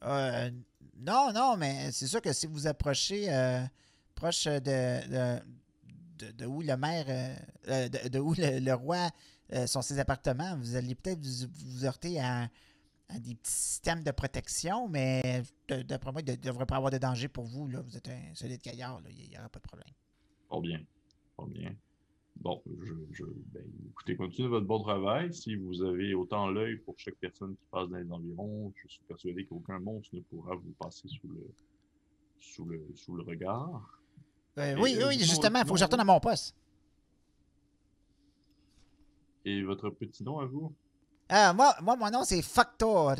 Euh, non, non, mais c'est sûr que si vous approchez proche de où le maire, de où le roi sont ses appartements, vous allez peut-être vous heurter à des petits systèmes de protection, mais d'après moi, il ne devrait pas avoir de danger pour vous. Là. Vous êtes un solide gaillard, il n'y aura pas de problème. Fort bien, fort bien. Bon, ben, écoutez, continuez votre bon travail. Si vous avez autant l'œil pour chaque personne qui passe dans les environs, je suis persuadé qu'aucun monstre ne pourra vous passer sous le regard. Et Oui, oui, dites-moi votre justement, il faut que je retourne nom, à mon poste. et votre petit nom à vous? Mon nom, c'est Factore.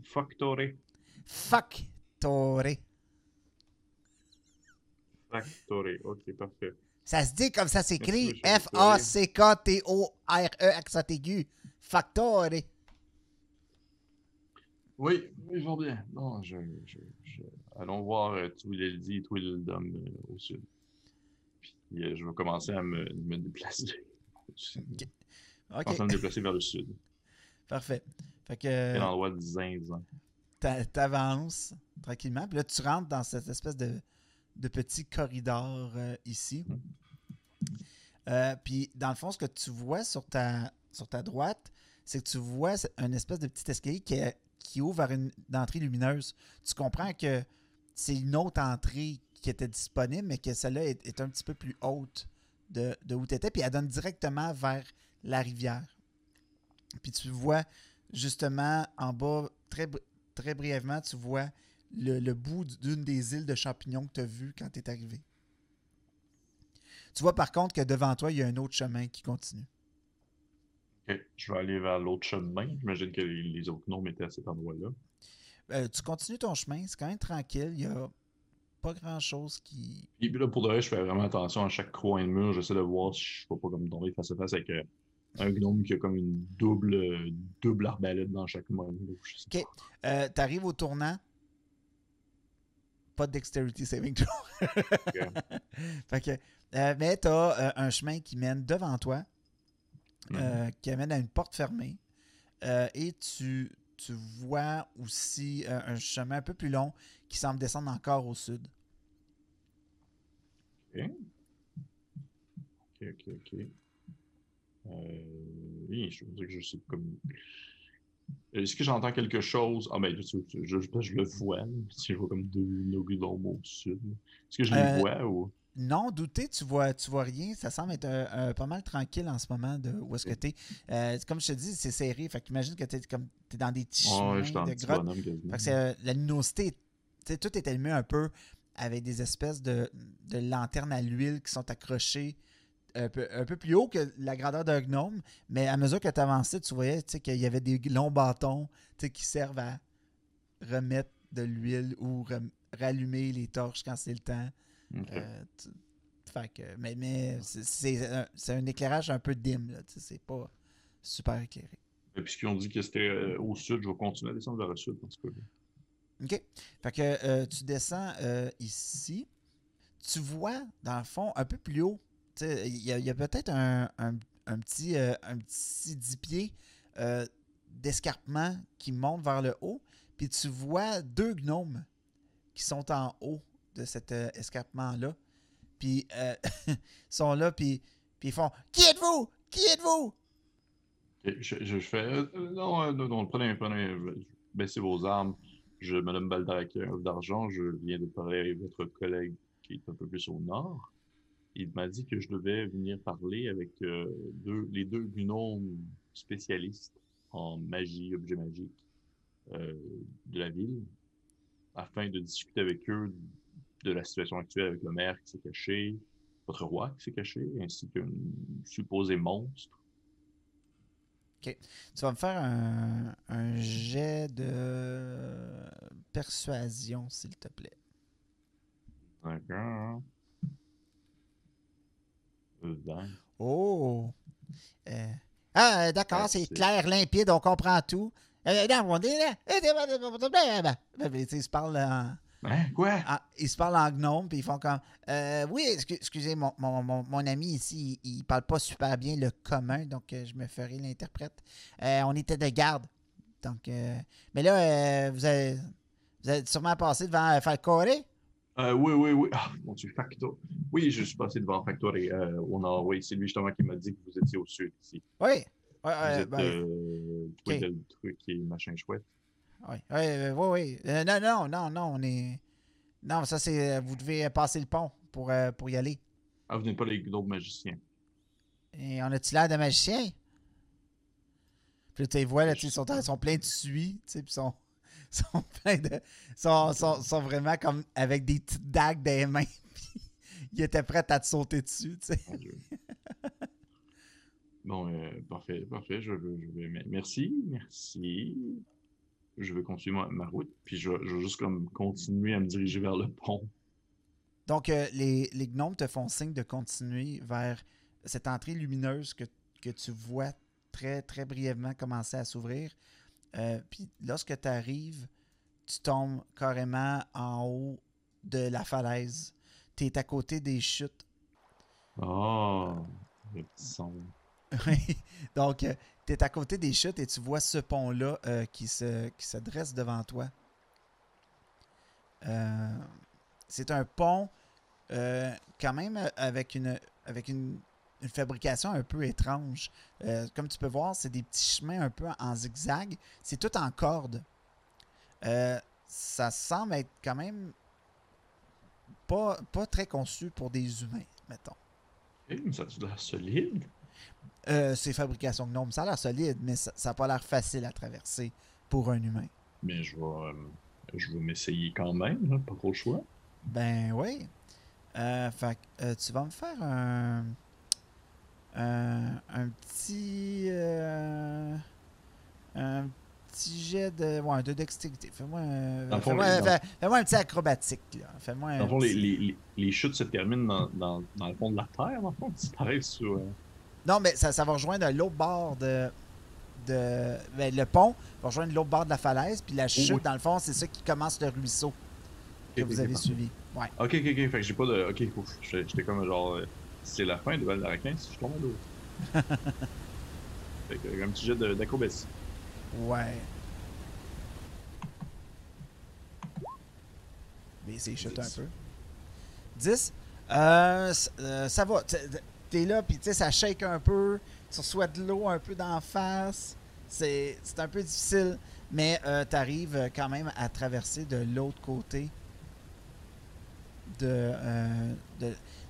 Factore. Factore. Factore. Ok, parfait. Ça se dit comme ça Merci, s'écrit. monsieur Factore. Facktorre, accent aigu. Factore. Oui, oui, fort bien. Non, allons voir Tweedledee, Tweedledum au sud. Puis je vais commencer à me déplacer. OK. Commencer à OK. me déplacer vers le sud. Parfait. Fait Quel que endroit de zinzin. t'avances tranquillement. Puis là, tu rentres dans cette espèce de petit corridor ici. Mhm. Puis dans le fond, ce que tu vois sur ta droite, c'est que tu vois un espèce de petit escalier qui ouvre vers une entrée lumineuse. Tu comprends que c'est une autre entrée qui était disponible, mais que celle-là est un petit peu plus haute de où tu étais. Puis elle donne directement vers la rivière. Puis tu vois justement en bas, très brièvement, tu vois le bout d'une des îles de champignons que tu as vues quand tu es arrivé. Tu vois par contre que devant toi, il y a un autre chemin qui continue. Ok, je vais aller vers l'autre chemin. J'imagine que les autres gnomes étaient à cet endroit-là. Tu continues ton chemin, c'est quand même tranquille, il n'y a pas grand-chose qui... Et puis là, pour de vrai, je fais vraiment attention à chaque coin de mur. J'essaie de voir si je ne vais pas comme tomber face à face avec un gnome qui a comme une double arbalète dans chaque main. Là, je sais OK. Tu arrives au tournant, pas de dexterity saving throw. pas. Fait que, mais tu as un chemin qui mène devant toi, Mhm. qui amène à une porte fermée. Et tu vois aussi un chemin un peu plus long qui semble descendre encore au sud. Ok, ok, ok. Oui, je veux dire que je sais comme. Est-ce que j'entends quelque chose? Ah, ben, je le vois. Là. Si je vois comme deux gnomes au sud. Est-ce que je les Euh, vois ou. non, douter, tu vois rien. Ça semble être pas mal tranquille en ce moment de où est-ce que tu es. Comme je te dis, c'est serré. Fait qu'imagine que tu es dans des petits Ouais, je suis chemins un de petit grottes. bonhomme quasiment. Fait que la luminosité, tout est allumé un peu avec des espèces de lanternes à l'huile qui sont accrochées un peu plus haut que la grandeur d'un gnome, mais à mesure que tu avançais, tu voyais qu'il y avait des longs bâtons qui servent à remettre de l'huile ou rallumer les torches quand c'est le temps. Ok. Fait que, mais c'est un éclairage un peu dim, là, c'est pas super éclairé. Et puis, ce qu'ils ont dit que c'était au sud, je vais continuer à descendre vers le sud un petit peu. OK. Fait que tu descends ici. Tu vois, dans le fond, un peu plus haut, il y a peut-être un petit 10 pieds d'escarpement qui monte vers le haut. Puis tu vois deux gnomes qui sont en haut de cet escarpement-là. Puis ils sont là, puis ils font « Qui êtes-vous? Qui êtes-vous? » Ok, je fais. Non, non, non, prenez, baissez vos armes. Je me nomme Baldac d'Argent. Je viens de parler avec votre collègue qui est un peu plus au nord. Il m'a dit que je devais venir parler avec les deux gnomes spécialistes en magie, objets magiques, de la ville afin de discuter avec eux de la situation actuelle avec le maire qui s'est caché, votre roi qui s'est caché, ainsi qu'un supposé monstre. OK. Tu vas me faire un jet de persuasion, s'il te plaît. D'accord. 20. Oh! D'accord, c'est C'est- clair, limpide, on comprend tout. Non, ils se parlent Hein? Quoi? ils se parlent en gnome, puis ils font comme oui, excusez, mon ami ici, il parle pas super bien le commun, donc je me ferai l'interprète. On était de garde. Donc, mais là, vous avez sûrement passé devant Falcore? Oui. Ah, mon Dieu, Factor. Oui, je suis passé devant Factor et oui, c'est lui justement qui m'a dit que vous étiez au sud ici. Oui. Vous êtes Ben, oui, OK. le truc et machin chouette. Oui. Non, on est. Non, ça c'est. Vous devez passer le pont pour y aller. Ah, vous n'êtes pas les gnomes magiciens. Et on a-tu l'air de magicien? Puis là, tu les vois, là, Je ils sais sont, pas. ils sont pleins de suie, tu sais, puis sont pleins de. Sont vraiment comme avec des petites dagues dans les mains, puis ils étaient prêts à te sauter dessus, tu sais. Mon Dieu. Bon, parfait. Merci. Je vais continuer ma route, puis je vais juste comme continuer à me diriger vers le pont. Donc, les gnomes te font signe de continuer vers cette entrée lumineuse que tu vois très, très brièvement commencer à s'ouvrir. Puis lorsque tu arrives, tu tombes carrément en haut de la falaise. Tu es à côté des chutes. Oh, le petit son. Donc, tu es à côté des chutes et tu vois ce pont-là qui se dresse devant toi. C'est un pont quand même avec une fabrication un peu étrange. Comme tu peux voir, c'est des petits chemins un peu en zigzag. C'est tout en corde. Ça semble être quand même pas très conçu pour des humains, mettons. Mais ça a l'air solide. C'est fabrication gnome. Ça a l'air solide, mais ça n'a pas l'air facile à traverser pour un humain. Mais je vais m'essayer quand même, hein, pas trop le choix. Ben oui. Fait que, tu vas me faire un petit un petit jet de dextérité. Dans le fond, les, dans, Fais-moi un petit acrobatique. Là. Fais-moi dans un le fond, petit. les chutes se terminent dans le fond de la terre, dans le fond. Tu t'arrêtes sur. Non, mais ça va rejoindre l'autre bord ben, le pont va rejoindre l'autre bord de la falaise, puis la Oh, chute, oui. dans le fond, c'est ça qui commence le ruisseau que vous avez Parfait. suivi. Ouais. Ok. Fait que j'ai pas de. Ok, ouf. J'étais comme genre. C'est la fin de Val d'Arlequin si je tombe à l'eau. Fait que, un petit jet d'acrobatie. Ouais. Mais c'est chute un 10. peu. 10. Ça va. T'es là, puis tu sais, ça shake un peu. Tu reçois de l'eau un peu d'en face. C'est un peu difficile. Mais t'arrives quand même à traverser de l'autre côté.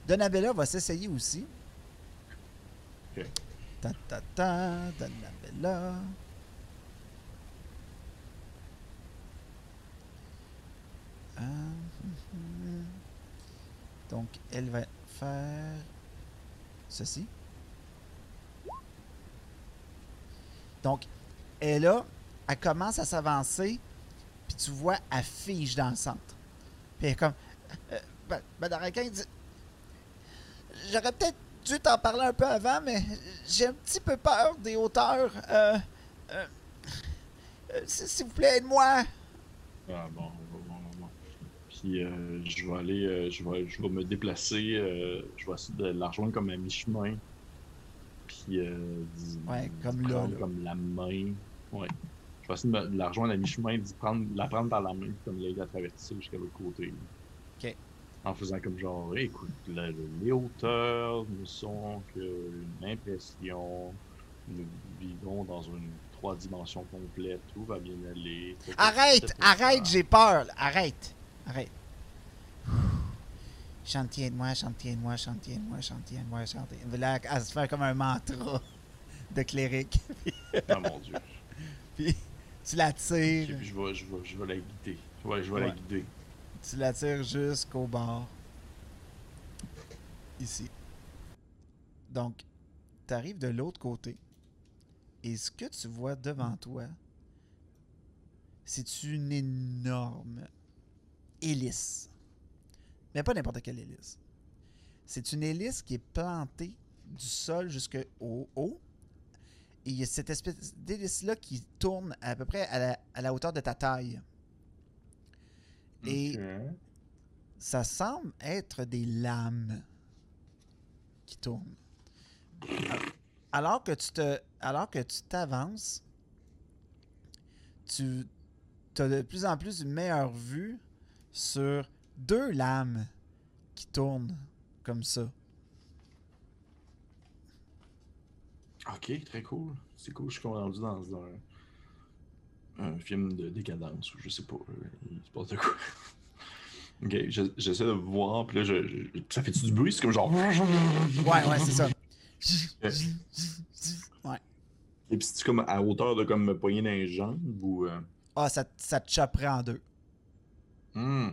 Donabella va s'essayer aussi. Ok. Donabella. Donc, elle va faire ceci. Donc, elle commence à s'avancer, puis tu vois, elle fige dans le centre. Puis elle est comme, Madame Raquin dit, j'aurais peut-être dû t'en parler un peu avant, mais j'ai un petit peu peur des hauteurs. S'il vous plaît, aide-moi. Ah bon. Puis je vais aller, je vais me déplacer, je vais essayer de la rejoindre comme à mi-chemin. Puis Ouais, d'y comme là. prendre comme la main. Ouais. Je vais essayer de la rejoindre à mi-chemin, la prendre par la main, puis comme l'aider à traverser jusqu'à l'autre côté. OK. En faisant comme genre, écoute, les hauteurs ne sont qu'une impression. Nous vivons dans une 3 dimensions complète. Tout va bien aller. Arrête, j'ai peur. Arrête. Chantiez-moi. Là, elle se fait comme un mantra de cléric. Ah mon Dieu. Puis Tu la Ok, tires. puis je vais la guider. Ouais, je vais la Ouais. guider. Tu la tires jusqu'au bord. Ici. Donc, tu arrives de l'autre côté. Et ce que tu vois devant toi, c'est une énorme hélice. Mais pas n'importe quelle hélice. C'est une hélice qui est plantée du sol jusqu'au haut. Et il y a cette espèce d'hélice-là qui tourne à peu près à la hauteur de ta taille. Ok. Et ça semble être des lames qui tournent. Alors que tu t'avances, tu as de plus en plus une meilleure vue sur deux lames qui tournent comme ça. Ok, très cool. C'est cool, je suis rendu dans un film de décadence ou je sais pas. Il se passe de quoi. Ok, j'essaie de voir, puis là, ça fait-tu du bruit? C'est comme genre. Ouais, c'est ça. Ok. Ouais. Et puis c'est comme à hauteur de comme me poigner dans les jambes ou. Ah, ça te chopperait en deux. Hmm.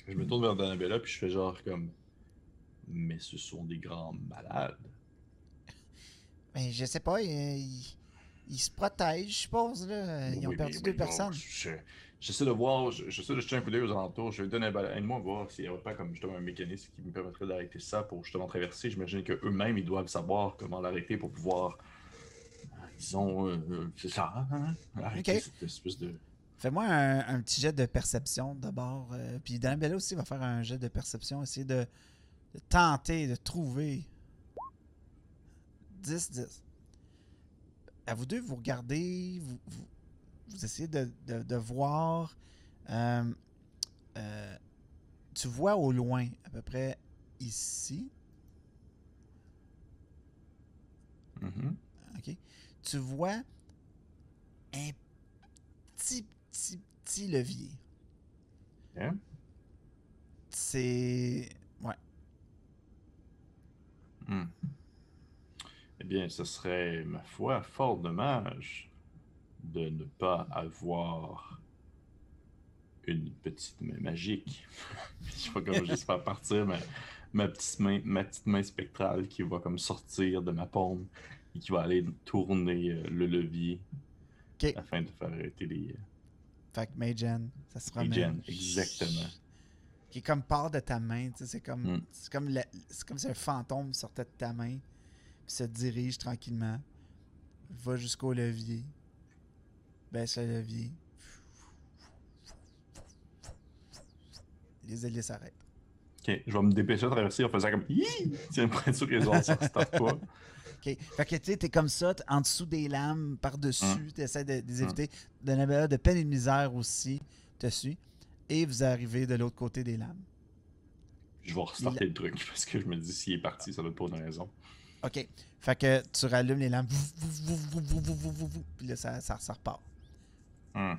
Je me tourne vers Donabella puis je fais genre comme. Mais ce sont des grands malades. Mais je sais pas, ils se protègent, je suppose. Là. Ils ont Oui, perdu deux mais bon, personnes. j'essaie de voir, j'essaie de jeter un coup d'œil aux alentours. Je vais donner aide-moi à voir s'il n'y a pas comme justement un mécanisme qui me permettrait d'arrêter ça pour justement traverser. J'imagine qu'eux-mêmes, ils doivent savoir comment l'arrêter pour pouvoir, disons, c'est ça, hein, arrêter OK. cette espèce de. Fais-moi un petit jet de perception d'abord. Puis Donabella aussi va faire un jet de perception. Essayer de tenter, de trouver 10-10. À vous deux, vous regardez, vous essayez de voir. Euh, euh, tu vois au loin, à peu près ici. Mhm. OK? Tu vois un petit levier. Hein? C'est. Ouais. Hmm. Eh bien, ce serait, ma foi, fort dommage de ne pas avoir une petite main magique. Je sais pas comment j'espère partir, mais ma petite main spectrale qui va comme sortir de ma paume et qui va aller tourner le levier OK. afin de faire arrêter Fait que Magen, ça se les promène. gens. Exactement. Qui est comme part de ta main. Tu sais, Hmm. c'est comme si un fantôme sortait de ta main. Puis se dirige tranquillement. Va jusqu'au levier. Baisse le levier. Les hélices s'arrêtent. Ok, je vais me dépêcher de traverser en faisant comme Hi! Tiens, pour être sûr que les autres ça ne starte pas. OK. Fait que tu sais, t'es comme ça, en dessous des lames, Hmm. par-dessus, t'essaies de les Hmm. éviter. De peine et de misère aussi, te suit. Et vous arrivez de l'autre côté des lames. Je vais Les la- restarter le truc parce que je me dis s'il est parti, ça doit être pour une raison. OK. Fait que tu rallumes les lampes. Puis là, ça repart. Hmm.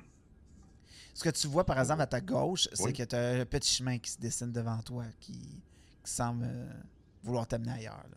Ce que tu vois, par exemple, à ta gauche, c'est Oui. que tu as un petit chemin qui se dessine devant toi qui semble vouloir t'amener ailleurs. Là.